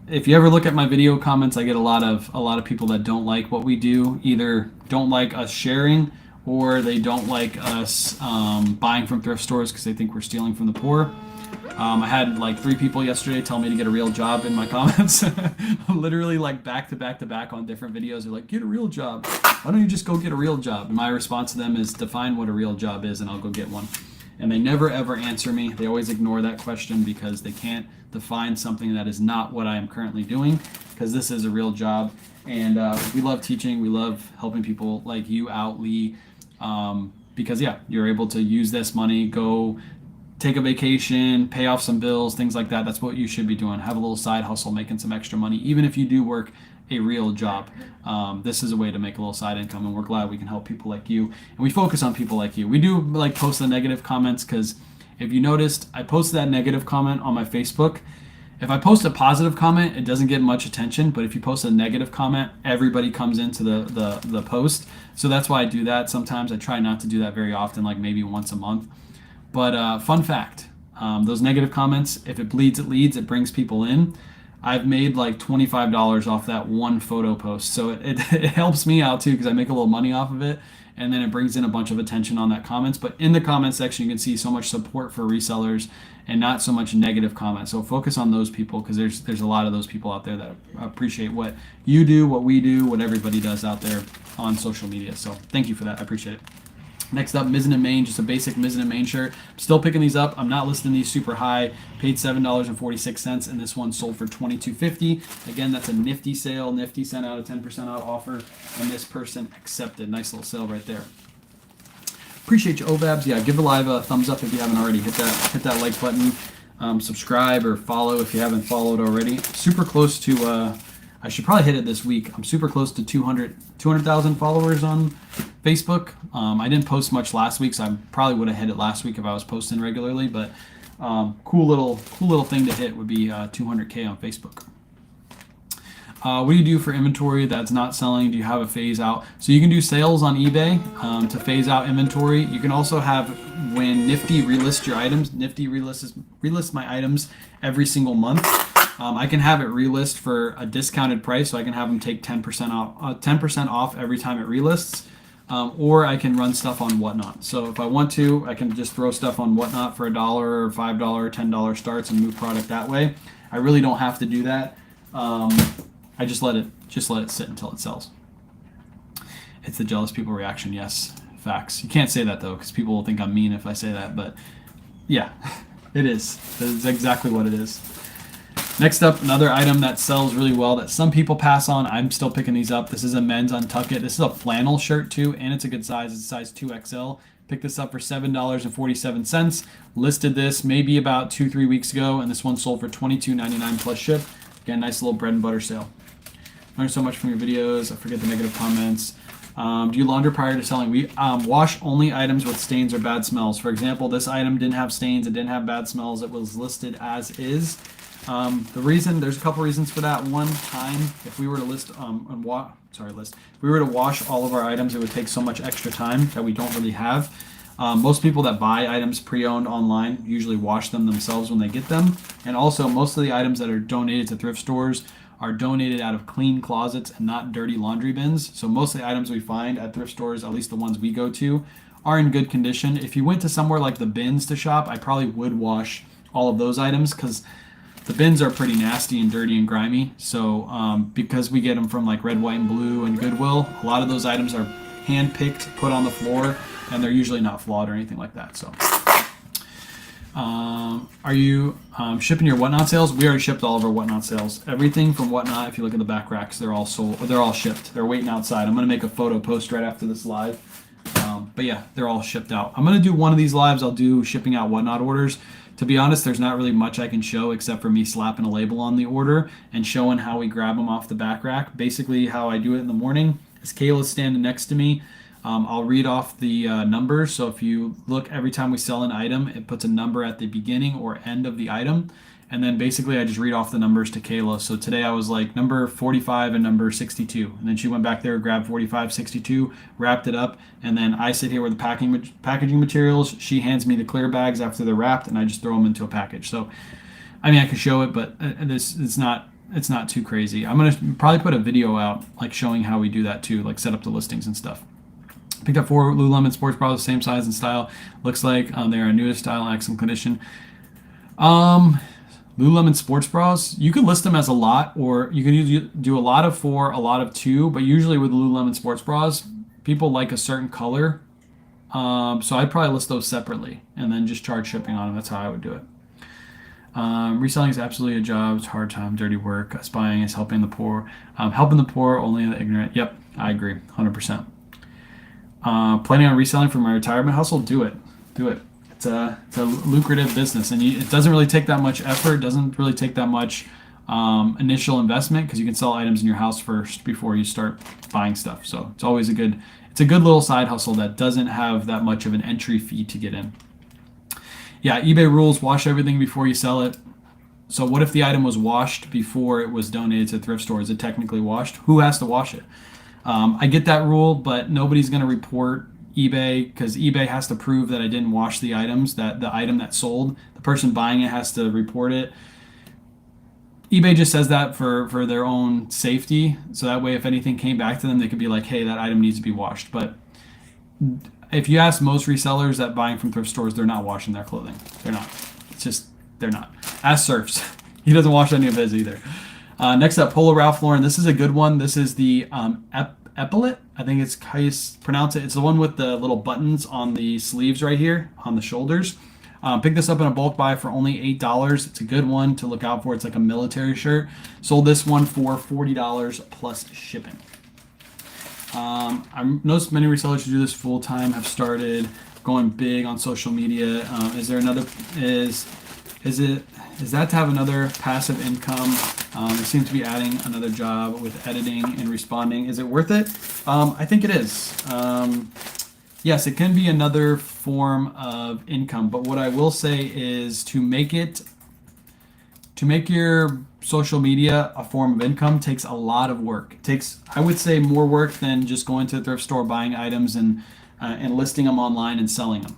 If you ever look at my video comments, I get a lot of people that don't like what we do, either don't like us sharing or they don't like us buying from thrift stores because they think we're stealing from the poor. I had like 3 people yesterday tell me to get a real job in my comments. Literally like back to back to back on different videos. They're like, get a real job. Why don't you just go get a real job? And my response to them is define what a real job is and I'll go get one. And they never ever answer me. They always ignore that question because they can't define something that is not what I am currently doing, because this is a real job. And we love teaching. We love helping people like you out, Lee, because yeah, you're able to use this money, go take a vacation, pay off some bills, things like that. That's what you should be doing. Have a little side hustle, making some extra money, even if you do work a real job. This is a way to make a little side income, and we're glad we can help people like you. And we focus on people like you. We do like post the negative comments because if you noticed, I posted that negative comment on my Facebook. If I post a positive comment, it doesn't get much attention, but if you post a negative comment, everybody comes into the post. So that's why I do that. Sometimes I try not to do that very often, like maybe once a month. But fun fact, those negative comments, if it bleeds, it leads, it brings people in. I've made like $25 off that one photo post. So it helps me out too because I make a little money off of it. And then it brings in a bunch of attention on that comments. But in the comment section, you can see so much support for resellers and not so much negative comments. So focus on those people because there's a lot of those people out there that appreciate what you do, what we do, what everybody does out there on social media. So thank you for that. I appreciate it. Next up, Mizzen and Main, just a basic Mizzen and Main shirt. I'm still picking these up. I'm not listing these super high. Paid $7.46, and this one sold for $22.50. Again, that's a Nifty sale. Nifty sent out a 10% out offer, and this person accepted. Nice little sale right there. Appreciate you, OVABs. Yeah, give the live a thumbs up if you haven't already. Hit that like button. Subscribe or follow if you haven't followed already. Super close to... I should probably hit it this week. I'm super close to 200,000 followers on Facebook. I didn't post much last week, so I probably would have hit it last week if I was posting regularly. But cool little thing to hit would be 200K on Facebook. What do you do for inventory that's not selling? Do you have a phase out? So you can do sales on eBay to phase out inventory. You can also have when Nifty relists your items. Nifty relists my items every single month. I can have it relist for a discounted price, so I can have them take 10% off every time it relists, or I can run stuff on Whatnot. So if I want to, I can just throw stuff on Whatnot for $1 or $5 or $10 starts and move product that way. I really don't have to do that. I just let it sit until it sells. It's the jealous people reaction. Yes, facts. You can't say that though, because people will think I'm mean if I say that. But yeah, it is. That's exactly what it is. Next up, another item that sells really well that some people pass on. I'm still picking these up. This is a men's Untuck It. This is a flannel shirt too, and it's a good size. It's a size 2XL. Picked this up for $7.47. Listed this maybe about 2-3 weeks ago, and this one sold for $22.99 plus ship. Again, nice little bread and butter sale. Learn so much from your videos. I forget the negative comments. Do you launder prior to selling? We wash only items with stains or bad smells. For example, this item didn't have stains. It didn't have bad smells. It was listed as is. There's a couple reasons for that. One time, if we were to if we were to wash all of our items, it would take so much extra time that we don't really have. Most people that buy items pre-owned online usually wash them themselves when they get them. And also, most of the items that are donated to thrift stores are donated out of clean closets and not dirty laundry bins. So most of the items we find at thrift stores, at least the ones we go to, are in good condition. If you went to somewhere like the bins to shop, I probably would wash all of those items because the bins are pretty nasty and dirty and grimy. So because we get them from like Red, White, and Blue and Goodwill, a lot of those items are hand-picked, put on the floor, and they're usually not flawed or anything like that. So are you shipping your Whatnot sales? We already shipped all of our Whatnot sales. Everything from Whatnot, if you look at the back racks, they're all sold. They're all shipped. They're waiting outside. I'm going to make a photo post right after this live. But yeah, they're all shipped out. I'm going to do one of these lives. I'll do shipping out Whatnot orders. To be honest, there's not really much I can show except for me slapping a label on the order and showing how we grab them off the back rack. Basically, how I do it in the morning is Kayla's standing next to me. I'll read off the numbers. So if you look, every time we sell an item, it puts a number at the beginning or end of the item. And then basically I just read off the numbers to Kayla. So today I was like number 45 and number 62. And then she went back there, grabbed 45, 62, wrapped it up. And then I sit here with the packaging materials. She hands me the clear bags after they're wrapped, and I just throw them into a package. So, I mean, I could show it, but it's not too crazy. I'm going to probably put a video out like showing how we do that too, like set up the listings and stuff. Picked up 4 Lululemon sports bras, same size and style. Looks like they are a newest style, excellent condition. Um, Lululemon sports bras, you can list them as a lot, or you can do a lot of 4, a lot of 2. But usually with the Lululemon sports bras, people like a certain color. So I'd probably list those separately and then just charge shipping on them. That's how I would do it. Reselling is absolutely a job. It's hard time, dirty work. Us buying is helping the poor. Helping the poor, only the ignorant. Yep, I agree, 100%. Planning on reselling for my retirement hustle? Do it. Do it. It's a lucrative business, and it doesn't really take that much effort. It doesn't really take that much initial investment, because you can sell items in your house first before you start buying stuff. So it's always a good little side hustle that doesn't have that much of an entry fee to get in. Yeah, eBay rules: wash everything before you sell it. So what if the item was washed before it was donated to a thrift store? Is it technically washed? Who has to wash it? I get that rule, but nobody's going to report eBay, because eBay has to prove that I didn't wash the items, that the item that sold, the person buying it has to report it. eBay just says that for their own safety, so that way if anything came back to them, they could be like, hey, that item needs to be washed. But if you ask most resellers that buying from thrift stores, they're not washing their clothing. They're not. It's just, they're not. Ask Surfs. He doesn't wash any of his either. Next up, Polo Ralph Lauren. This is a good one. This is the epaulet. I think it's how you pronounce it. It's the one with the little buttons on the sleeves right here on the shoulders. Picked this up in a bulk buy for only $8. It's a good one to look out for. It's like a military shirt. Sold this one for $40 plus shipping. I noticed many resellers who do this full time have started going big on social media. Is there another? Is that to have another passive income? They seem to be adding another job with editing and responding. Is it worth it? I think it is. Yes, it can be another form of income, but what I will say is to make your social media a form of income takes a lot of work. It takes, I would say, more work than just going to the thrift store, buying items and listing them online and selling them.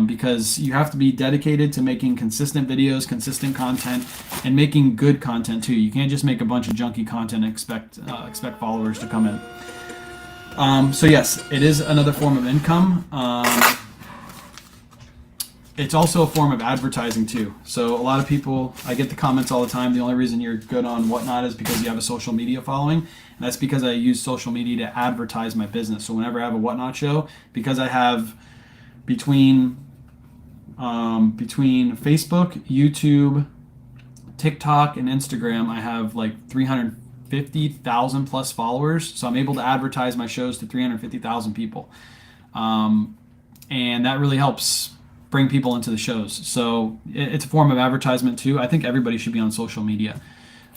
Because you have to be dedicated to making consistent videos, consistent content, and making good content too. You can't just make a bunch of junky content and expect followers to come in. So yes, it is another form of income. It's also a form of advertising too. So a lot of people, I get the comments all the time, the only reason you're good on Whatnot is because you have a social media following. And that's because I use social media to advertise my business. So whenever I have a Whatnot show, because I have between Facebook, YouTube, TikTok, and Instagram, I have like 350,000 plus followers. So I'm able to advertise my shows to 350,000 people. And that really helps bring people into the shows. So it's a form of advertisement too. I think everybody should be on social media.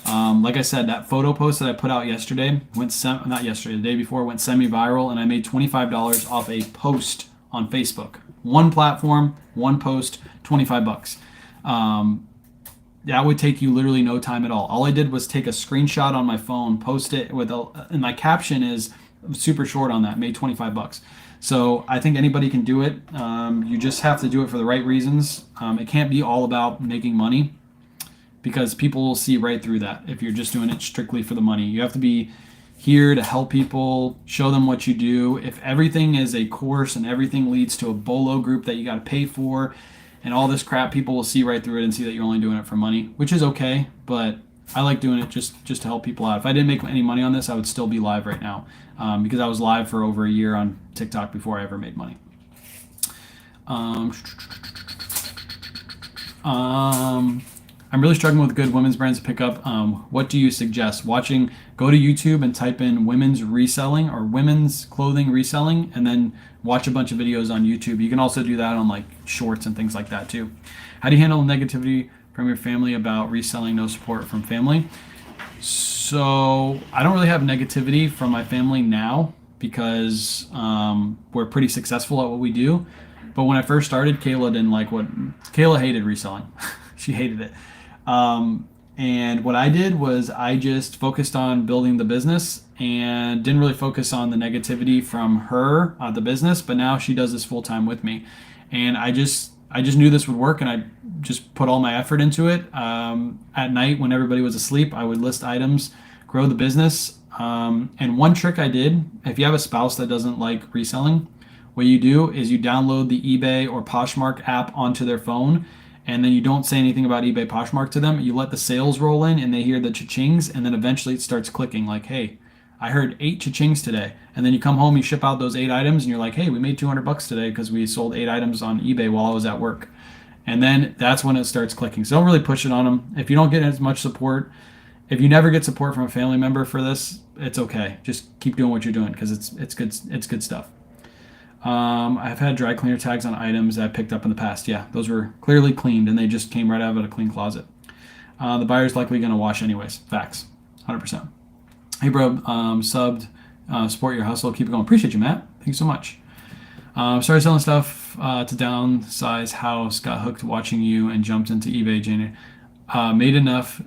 Like I said, that photo post that I put out yesterday the day before, went semi-viral, and I made $25 off a post on Facebook. One platform, one post, $25. That would take you literally no time at all. All I did was take a screenshot on my phone, post it and my caption is super short on that, made $25. So I think anybody can do it. You just have to do it for the right reasons. It can't be all about making money, because people will see right through that if you're just doing it strictly for the money. You have to be here to help people, show them what you do. If everything is a course and everything leads to a BOLO group that you got to pay for and all this crap, people will see right through it and see that you're only doing it for money, which is okay, but I like doing it just to help people out. If I didn't make any money on this, I would still be live right now, because I was live for over a year on TikTok before I ever made money. I'm really struggling with good women's brands to pick up. What do you suggest? Go to YouTube and type in women's reselling or women's clothing reselling, and then watch a bunch of videos on YouTube. You can also do that on like shorts and things like that too. How do you handle negativity from your family about reselling? No support from family. So I don't really have negativity from my family now, because we're pretty successful at what we do. But when I first started, Kayla hated reselling. She hated it. And what I did was I just focused on building the business and didn't really focus on the negativity from her, the business. But now she does this full time with me, and I just knew this would work, and I just put all my effort into it. At night when everybody was asleep, I would list items, grow the business. And one trick I did, if you have a spouse that doesn't like reselling, what you do is you download the eBay or Poshmark app onto their phone, and then you don't say anything about eBay Poshmark to them. You let the sales roll in, and they hear the cha-chings, and then eventually it starts clicking like, hey, I heard 8 cha-chings today. And then you come home, you ship out those 8 items, and you're like, hey, we made $200 today because we sold 8 items on eBay while I was at work. And then that's when it starts clicking. So don't really push it on them. If you don't get as much support, if you never get support from a family member for this, it's okay. Just keep doing what you're doing because it's good stuff. I've had dry cleaner tags on items that I picked up in the past. Yeah, those were clearly cleaned and they just came right out of a clean closet. The buyer's likely going to wash anyways. Facts. 100%. Hey, bro, subbed. Support your hustle. Keep it going. Appreciate you, Matt. Thank you so much. Started selling stuff to downsize house. Got hooked watching you and jumped into eBay. Jane. Made enough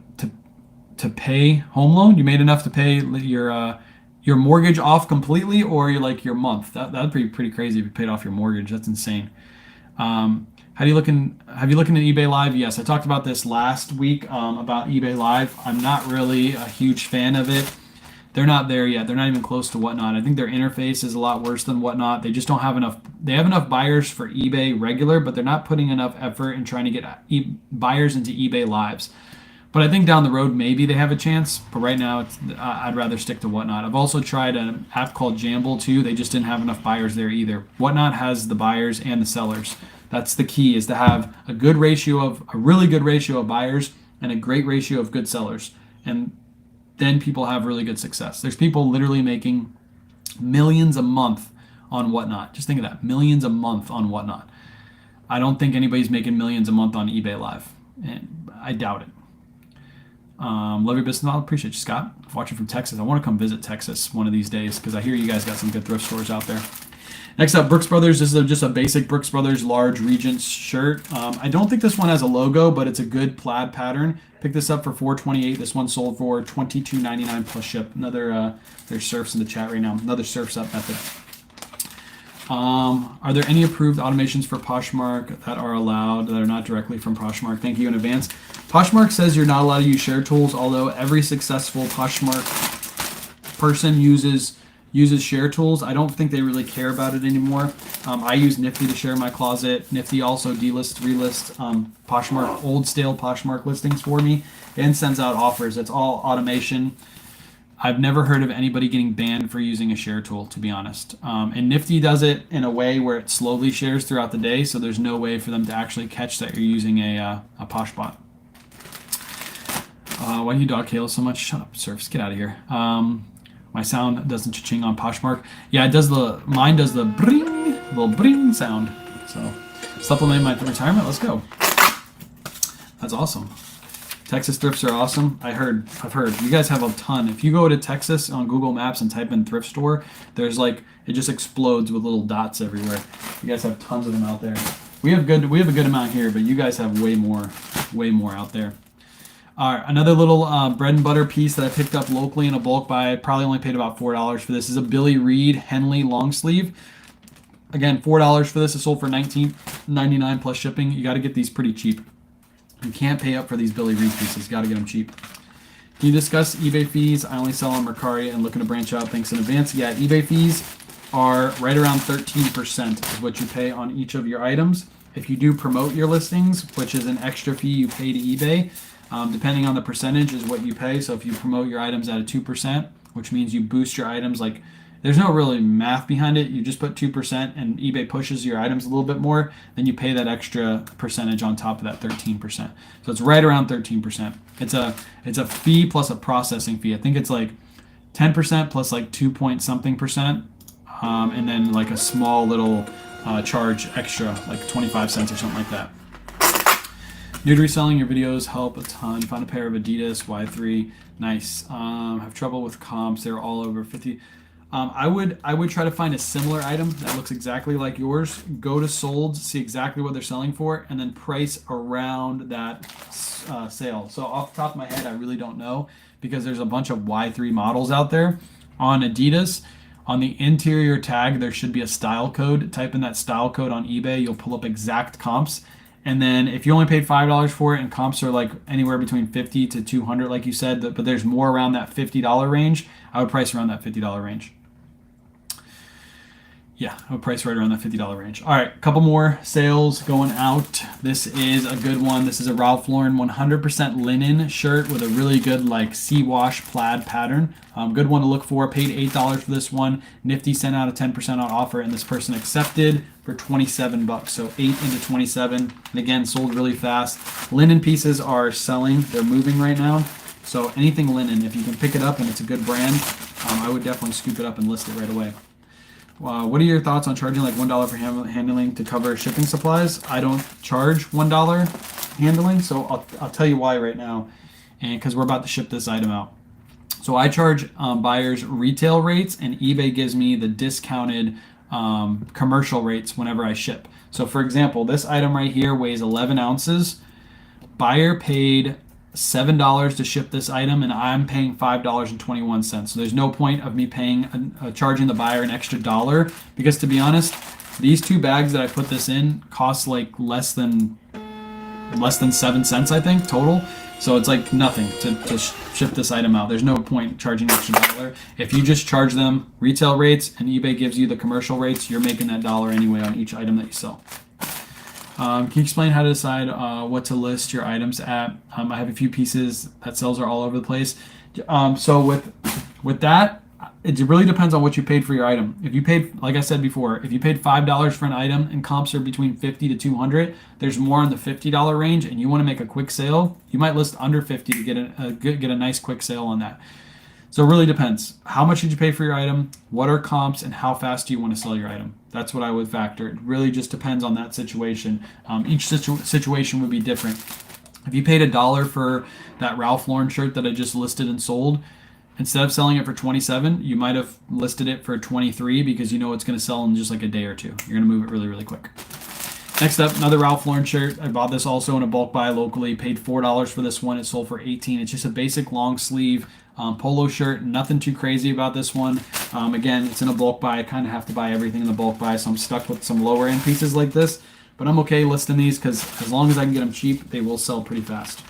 to pay home loan. You made enough to pay your mortgage off completely, or your month. That'd be pretty crazy if you paid off your mortgage. That's insane. Have you looked at eBay Live? Yes, I talked about this last week about eBay Live. I'm not really a huge fan of it. They're not there yet. They're not even close to Whatnot. I think their interface is a lot worse than Whatnot. They just don't have enough. They have enough buyers for eBay regular, but they're not putting enough effort in trying to get buyers into eBay Lives. But I think down the road, maybe they have a chance. But right now, I'd rather stick to Whatnot. I've also tried an app called Jamble too. They just didn't have enough buyers there either. Whatnot has the buyers and the sellers. That's the key, is to have a really good ratio of buyers and a great ratio of good sellers. And then people have really good success. There's people literally making millions a month on Whatnot. Just think of that, millions a month on Whatnot. I don't think anybody's making millions a month on eBay Live. And I doubt it. Love your business model. Appreciate you, Scott. Watching from Texas. I want to come visit Texas one of these days because I hear you guys got some good thrift stores out there. Next up, Brooks Brothers. This is just a basic Brooks Brothers large Regents shirt. I don't think this one has a logo, but it's a good plaid pattern. Picked this up for $4.28. This one sold for $22.99 plus ship. Another, there's surfs in the chat right now. Another surfs up method. Are there any approved automations for Poshmark that are allowed that are not directly from Poshmark? Thank you in advance. Poshmark says you're not allowed to use share tools, although every successful Poshmark person uses share tools. I don't think they really care about it anymore. I use Nifty to share my closet. Nifty also delists, relists Poshmark, old stale Poshmark listings for me and sends out offers. It's all automation. I've never heard of anybody getting banned for using a share tool, to be honest. And Nifty does it in a way where it slowly shares throughout the day, so there's no way for them to actually catch that you're using a Poshbot. Why do you dog hail so much? Shut up, Surfs. Get out of here. My sound doesn't cha-ching on Poshmark. Yeah, it does mine does the bring, little bring sound. So, supplement my retirement. Let's go. That's awesome. Texas thrifts are awesome. I've heard. You guys have a ton. If you go to Texas on Google Maps and type in thrift store, there's it just explodes with little dots everywhere. You guys have tons of them out there. We have a good amount here, but you guys have way more out there. All right, another little bread and butter piece that I picked up locally in a bulk buy. I probably only paid about $4 for this. This is a Billy Reed Henley long sleeve. Again, $4 for this. It sold for $19.99 plus shipping. You got to get these pretty cheap. You can't pay up for these Billy Reed pieces. Got to get them cheap. Can you discuss eBay fees? I only sell on Mercari and looking to branch out. Thanks in advance. Yeah, eBay fees are right around 13% is what you pay on each of your items. If you do promote your listings, which is an extra fee you pay to eBay, depending on the percentage is what you pay. So if you promote your items at a 2%, which means you boost your items, there's no really math behind it. You just put 2% and eBay pushes your items a little bit more, then you pay that extra percentage on top of that 13%. So it's right around 13%. It's a fee plus a processing fee. I think it's 10% plus 2 point something percent, and then a small little charge extra, 25 cents or something like that. New to reselling, your videos help a ton. Found a pair of Adidas Y3, nice. Have trouble with comps. They're all over 50. I would try to find a similar item that looks exactly like yours. Go to sold, see exactly what they're selling for, and then price around that sale. So off the top of my head, I really don't know because there's a bunch of Y3 models out there. On Adidas, on the interior tag, there should be a style code. Type in that style code on eBay. You'll pull up exact comps. And then if you only paid $5 for it and comps are anywhere between 50 to 200, like you said, but there's more around that $50 range, I would price around that $50 range. Yeah, a price right around that $50 range. All right, a couple more sales going out. This is a good one. This is a Ralph Lauren 100% linen shirt with a really good like sea wash plaid pattern. Good one to look for. Paid $8 for this one. Nifty sent out a 10% on offer, and this person accepted for $27. So 8 into 27, and again sold really fast. Linen pieces are selling. They're moving right now. So anything linen, if you can pick it up and it's a good brand, I would definitely scoop it up and list it right away. What are your thoughts on charging like $1 for handling to cover shipping supplies? I don't charge $1 handling, so I'll tell you why right now, and because we're about to ship this item out. So I charge buyers retail rates, and eBay gives me the discounted commercial rates whenever I ship. So for example, this item right here weighs 11 ounces. Buyer paid $7 to ship this item, and I'm paying $5.21. So there's no point of me paying charging the buyer an extra dollar, because to be honest, these two bags that I put this in cost like less than 7 cents, I think, total. So it's like nothing to ship this item out. There's no point charging extra dollar. If you just charge them retail rates and eBay gives you the commercial rates, you're making that dollar anyway on each item that you sell. Can you explain how to decide what to list your items at? I have a few pieces that sales are all over the place. So with that, it really depends on what you paid for your item. If you paid, like I said before, if you paid $5 for an item and comps are between 50 to 200, there's more in the $50 range, and you want to make a quick sale, you might list under 50 to get a nice quick sale on that. So it really depends. How much did you pay for your item? What are comps, and how fast do you want to sell your item? That's what I would factor. It really just depends on that situation. Each situation would be different. If you paid $1 for that Ralph Lauren shirt that I just listed and sold, instead of selling it for 27, you might have listed it for 23 because you know it's going to sell in just like a day or two. You're going to move it really, really quick. Next up, another Ralph Lauren shirt. I bought this also in a bulk buy locally. Paid $4 for this one. It sold for 18. It's just a basic long sleeve polo shirt. Nothing too crazy about this one. Again, it's in a bulk buy. I kind of have to buy everything in the bulk buy, so I'm stuck with some lower end pieces like this. But I'm okay listing these because as long as I can get them cheap, they will sell pretty fast.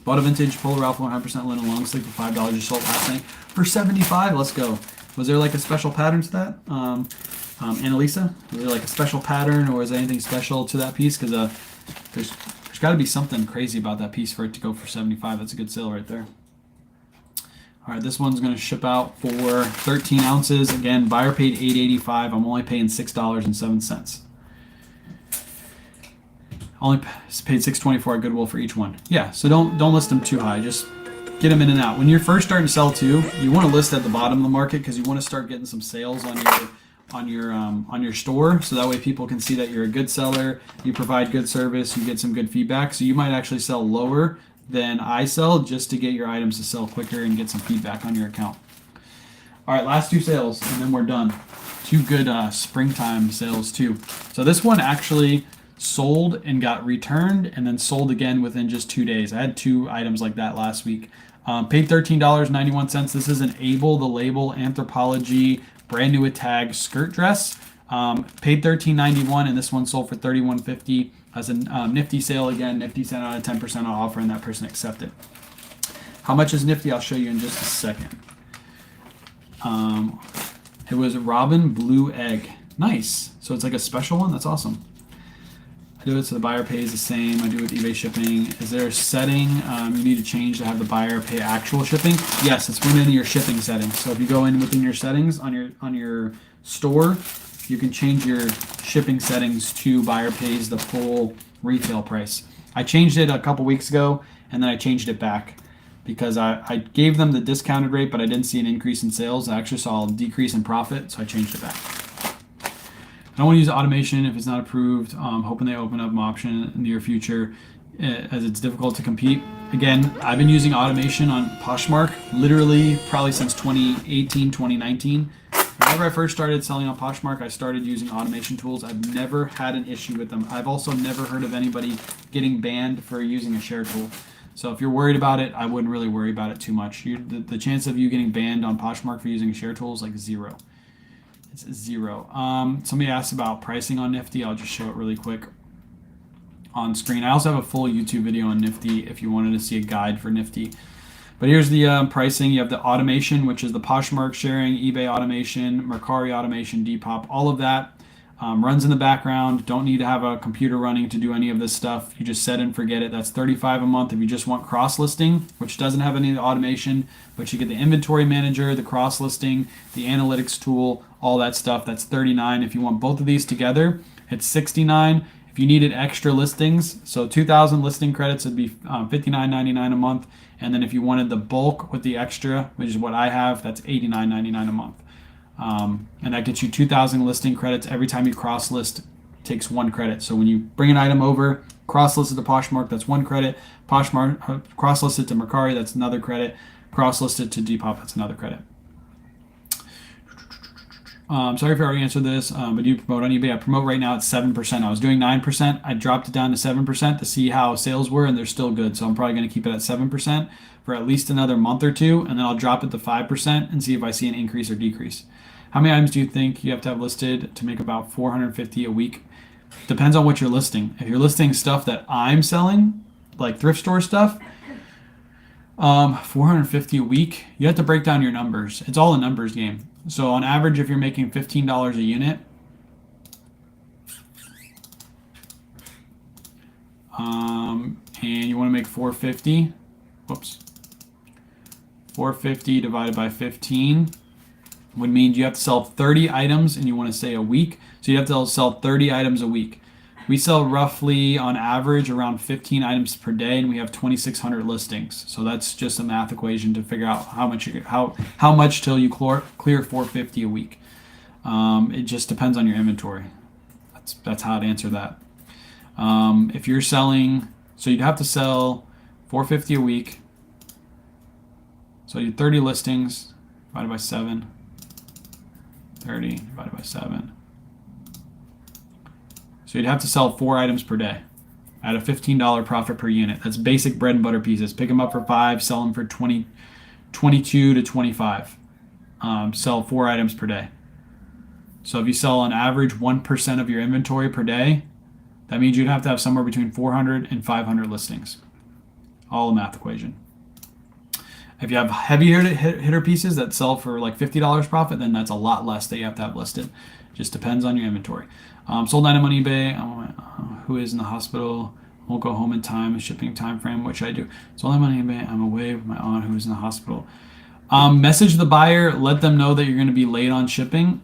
Bought a vintage Polo Ralph 100% linen long sleeve for $5. Just sold last night for $75. Let's go. Was there like a special pattern to that? Annalisa, was there like a special pattern, or is there anything special to that piece? Because there's got to be something crazy about that piece for it to go for $75. That's a good sale right there. All right, this one's going to ship out for 13 ounces. Again, buyer paid $8.85. I'm only paying $6.07. Only paid $6.24 at Goodwill for each one. Yeah, so don't list them too high. Just get them in and out. When you're first starting to sell too, you want to list at the bottom of the market because you want to start getting some sales on your store, so that way people can see that you're a good seller, you provide good service, you get some good feedback. So you might actually sell lower than I sell just to get your items to sell quicker and get some feedback on your account. All right, last two sales and then we're done. Two good springtime sales too. So this one actually sold and got returned and then sold again within just 2 days. I had two items like that last week. Paid $13.91. This is an Able the Label Anthropology brand new with tag skirt dress. Paid $13.91, and this one sold for $31.50 as a Nifty sale. Again, Nifty sent out a 10% on offer, and that person accepted. How much is Nifty? I'll show you in just a second. It was Robin Blue Egg. Nice. So it's like a special one. That's awesome. I do it so the buyer pays the same. I do it with eBay shipping. Is there a setting you need to change to have the buyer pay actual shipping? Yes, it's within your shipping settings. So if you go in within your settings on your store, you can change your shipping settings to buyer pays the full retail price. I changed it a couple weeks ago, and then I changed it back because I gave them the discounted rate, but I didn't see an increase in sales. I actually saw a decrease in profit, so I changed it back. I don't want to use automation if it's not approved. Hoping they open up an option in the near future as it's difficult to compete. Again, I've been using automation on Poshmark literally probably since 2018, 2019. Whenever I first started selling on Poshmark, I started using automation tools. I've never had an issue with them. I've also never heard of anybody getting banned for using a share tool. So if you're worried about it, I wouldn't really worry about it too much. The chance of you getting banned on Poshmark for using a share tool is like zero. It's zero. Somebody asked about pricing on Nifty. I'll just show it really quick on screen. I also have a full YouTube video on Nifty if you wanted to see a guide for Nifty. But here's the pricing. You have the automation, which is the Poshmark sharing, eBay automation, Mercari automation, Depop, all of that. Runs in the background. Don't need to have a computer running to do any of this stuff. You just set and forget it. That's $35 a month if you just want cross listing, which doesn't have any automation, but you get the inventory manager, the cross listing, the analytics tool, all that stuff. That's $39. If you want both of these together, it's $69. If you needed extra listings, so 2,000 listing credits would be $59.99 a month. And then if you wanted the bulk with the extra, which is what I have, that's $89.99 a month. And that gets you 2,000 listing credits every time you cross list. Takes 1 credit. So when you bring an item over, cross list it to Poshmark, that's 1 credit. Poshmark cross list it to Mercari, that's another credit. Cross list it to Depop, that's another credit. Sorry if I already answered this, but do you promote on eBay? I promote right now at 7%. I was doing 9%. I dropped it down to 7% to see how sales were, and they're still good. So I'm probably going to keep it at 7% for at least another month or two, and then I'll drop it to 5% and see if I see an increase or decrease. How many items do you think you have to have listed to make about 450 a week? Depends on what you're listing. If you're listing stuff that I'm selling, like thrift store stuff, 450 a week, you have to break down your numbers. It's all a numbers game. So on average, if you're making $15 a unit, and you want to make 450, 450 divided by 15 would mean you have to sell 30 items, and you want to say a week. So you have to sell 30 items a week. We sell roughly on average around 15 items per day, and we have 2,600 listings. So that's just a math equation to figure out how much till you clear 450 a week. It just depends on your inventory. That's how to answer that. If you're selling, so you'd have to sell 450 a week. So you 30 listings divided by 7. 30 divided by 7. So you'd have to sell 4 items per day at a $15 profit per unit. That's basic bread and butter pieces. Pick them up for 5, sell them for 22 to 25. Sell 4 items per day. So if you sell on average 1% of your inventory per day, that means you'd have to have somewhere between 400 and 500 listings. All a math equation. If you have heavy hitter pieces that sell for like $50 profit, then that's a lot less that you have to have listed. Just depends on your inventory. Sold item on eBay. Who is in the hospital? Won't go home in time. Shipping time frame. What should I do? Sold item on eBay. I'm away with my aunt who is in the hospital. Message the buyer. Let them know that you're going to be late on shipping.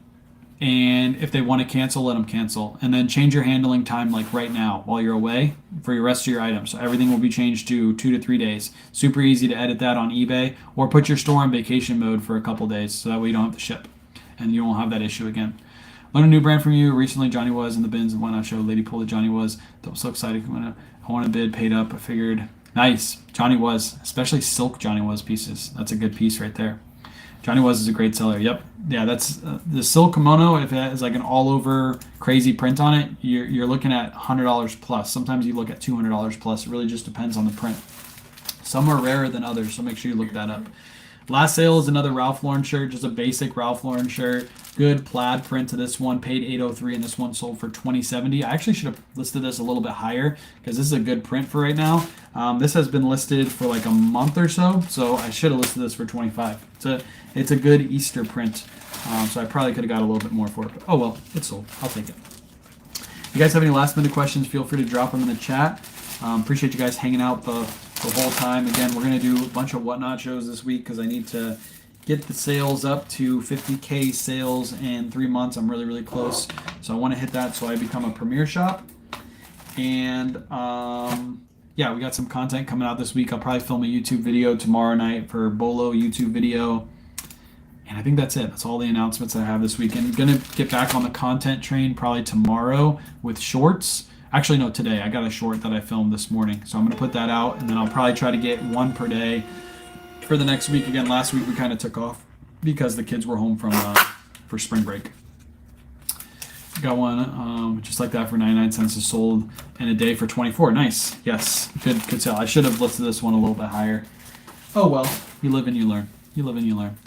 And if they want to cancel, let them cancel. And then change your handling time like right now while you're away for your rest of your items. So everything will be changed to 2 to 3 days. Super easy to edit that on eBay, or put your store on vacation mode for a couple days so that way you don't have to ship and you won't have that issue again. Learned a new brand from you. Recently, Johnny Was in the bins and why not show Lady Pull the Johnny Was. That was so excited. I want a bid paid up. I figured, nice. Johnny Was, especially silk Johnny Was pieces. That's a good piece right there. Johnny Was is a great seller. Yep. Yeah, that's the silk kimono. If it has like an all over crazy print on it, you're looking at $100 plus. Sometimes you look at $200 plus. It really just depends on the print. Some are rarer than others, so make sure you look that up. Last sale is another Ralph Lauren shirt, just a basic Ralph Lauren shirt. Good plaid print to this one, paid $803, and this one sold for $20.70. I actually should have listed this a little bit higher because this is a good print for right now. This has been listed for like a month or so I should have listed this for $25. It's a good Easter print, so I probably could have got a little bit more for it. But, oh well, it's sold. I'll take it. If you guys have any last minute questions, feel free to drop them in the chat. Appreciate you guys hanging out the whole time. Again, we're going to do a bunch of whatnot shows this week because I need to get the sales up to 50K sales in 3 months. I'm really, really close. So I want to hit that so I become a premier shop. And yeah, we got some content coming out this week. I'll probably film a YouTube video tomorrow night for Bolo YouTube video. And I think that's it. That's all the announcements I have this week. And I'm going to get back on the content train probably tomorrow with shorts. Actually, no, today. I got a short that I filmed this morning. So I'm going to put that out, and then I'll probably try to get 1 per day for the next week. Again, last week we kind of took off because the kids were home for spring break. Got one just like that for 99 cents is sold in a day for 24. Nice. Yes. Good sale. I should have listed this one a little bit higher. Oh, well. You live and you learn. You live and you learn.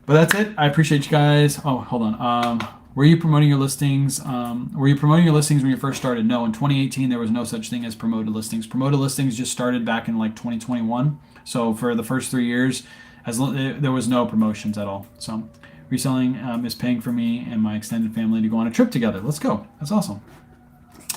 But that's it. I appreciate you guys. Oh, hold on. Were you promoting your listings? Were you promoting your listings when you first started? No, in 2018 there was no such thing as promoted listings. Promoted listings just started back in like 2021. So for the first 3 years, there was no promotions at all. So reselling is paying for me and my extended family to go on a trip together. Let's go. That's awesome.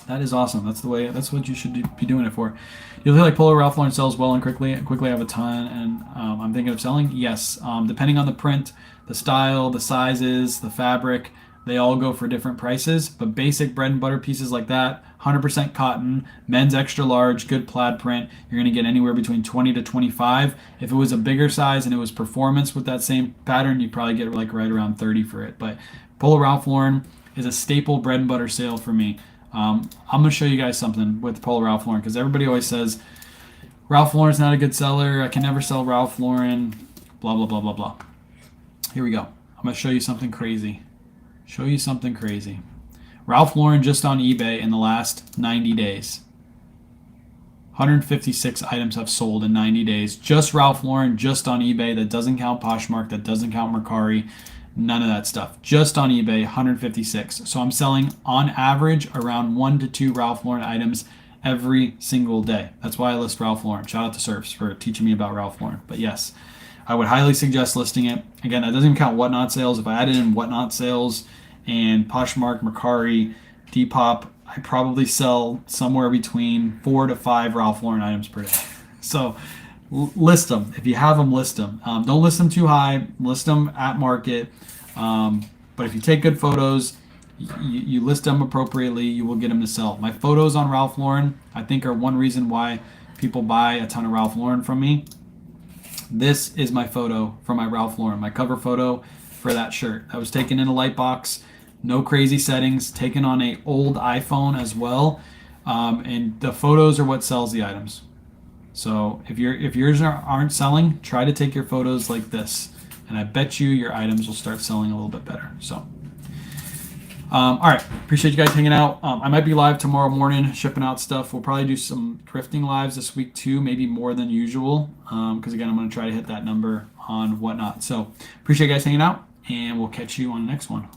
That is awesome. That's the way. That's what you should be doing it for. You feel like Polo Ralph Lauren sells well and quickly. Quickly, I have a ton, and I'm thinking of selling. Yes, depending on the print, the style, the sizes, the fabric, they all go for different prices. But basic bread and butter pieces like that, 100% cotton, men's extra large, good plaid print, you're gonna get anywhere between 20 to 25. If it was a bigger size and it was performance with that same pattern, you'd probably get like right around 30 for it. But Polo Ralph Lauren is a staple bread and butter sale for me. I'm going to show you guys something with Polo Ralph Lauren because everybody always says Ralph Lauren's not a good seller. I can never sell Ralph Lauren. Blah, blah, blah, blah, blah. Here we go. I'm going to show you something crazy. Show you something crazy. Ralph Lauren just on eBay in the last 90 days. 156 items have sold in 90 days. Just Ralph Lauren, just on eBay. That doesn't count Poshmark. That doesn't count Mercari. None of that stuff. Just on eBay, 156. So I'm selling on average around 1 to 2 Ralph Lauren items every single day. That's why I list Ralph Lauren. Shout out to Surfs for teaching me about Ralph Lauren. But yes, I would highly suggest listing it. Again, that doesn't even count Whatnot sales. If I added in Whatnot sales and Poshmark, Mercari, Depop, I probably sell somewhere between 4 to 5 Ralph Lauren items per day. So list them. If you have them, list them. Don't list them too high. List them at market. But if you take good photos, you list them appropriately, you will get them to sell. My photos on Ralph Lauren, I think, are one reason why people buy a ton of Ralph Lauren from me. This is my photo from my Ralph Lauren, my cover photo for that shirt. That was taken in a light box, no crazy settings, taken on a old iPhone as well. And the photos are what sells the items. So if yours aren't selling, try to take your photos like this, and I bet you your items will start selling a little bit better. So, all right, appreciate you guys hanging out. I might be live tomorrow morning shipping out stuff. We'll probably do some thrifting lives this week too, maybe more than usual, because again, I'm going to try to hit that number on Whatnot. So appreciate you guys hanging out, and we'll catch you on the next one.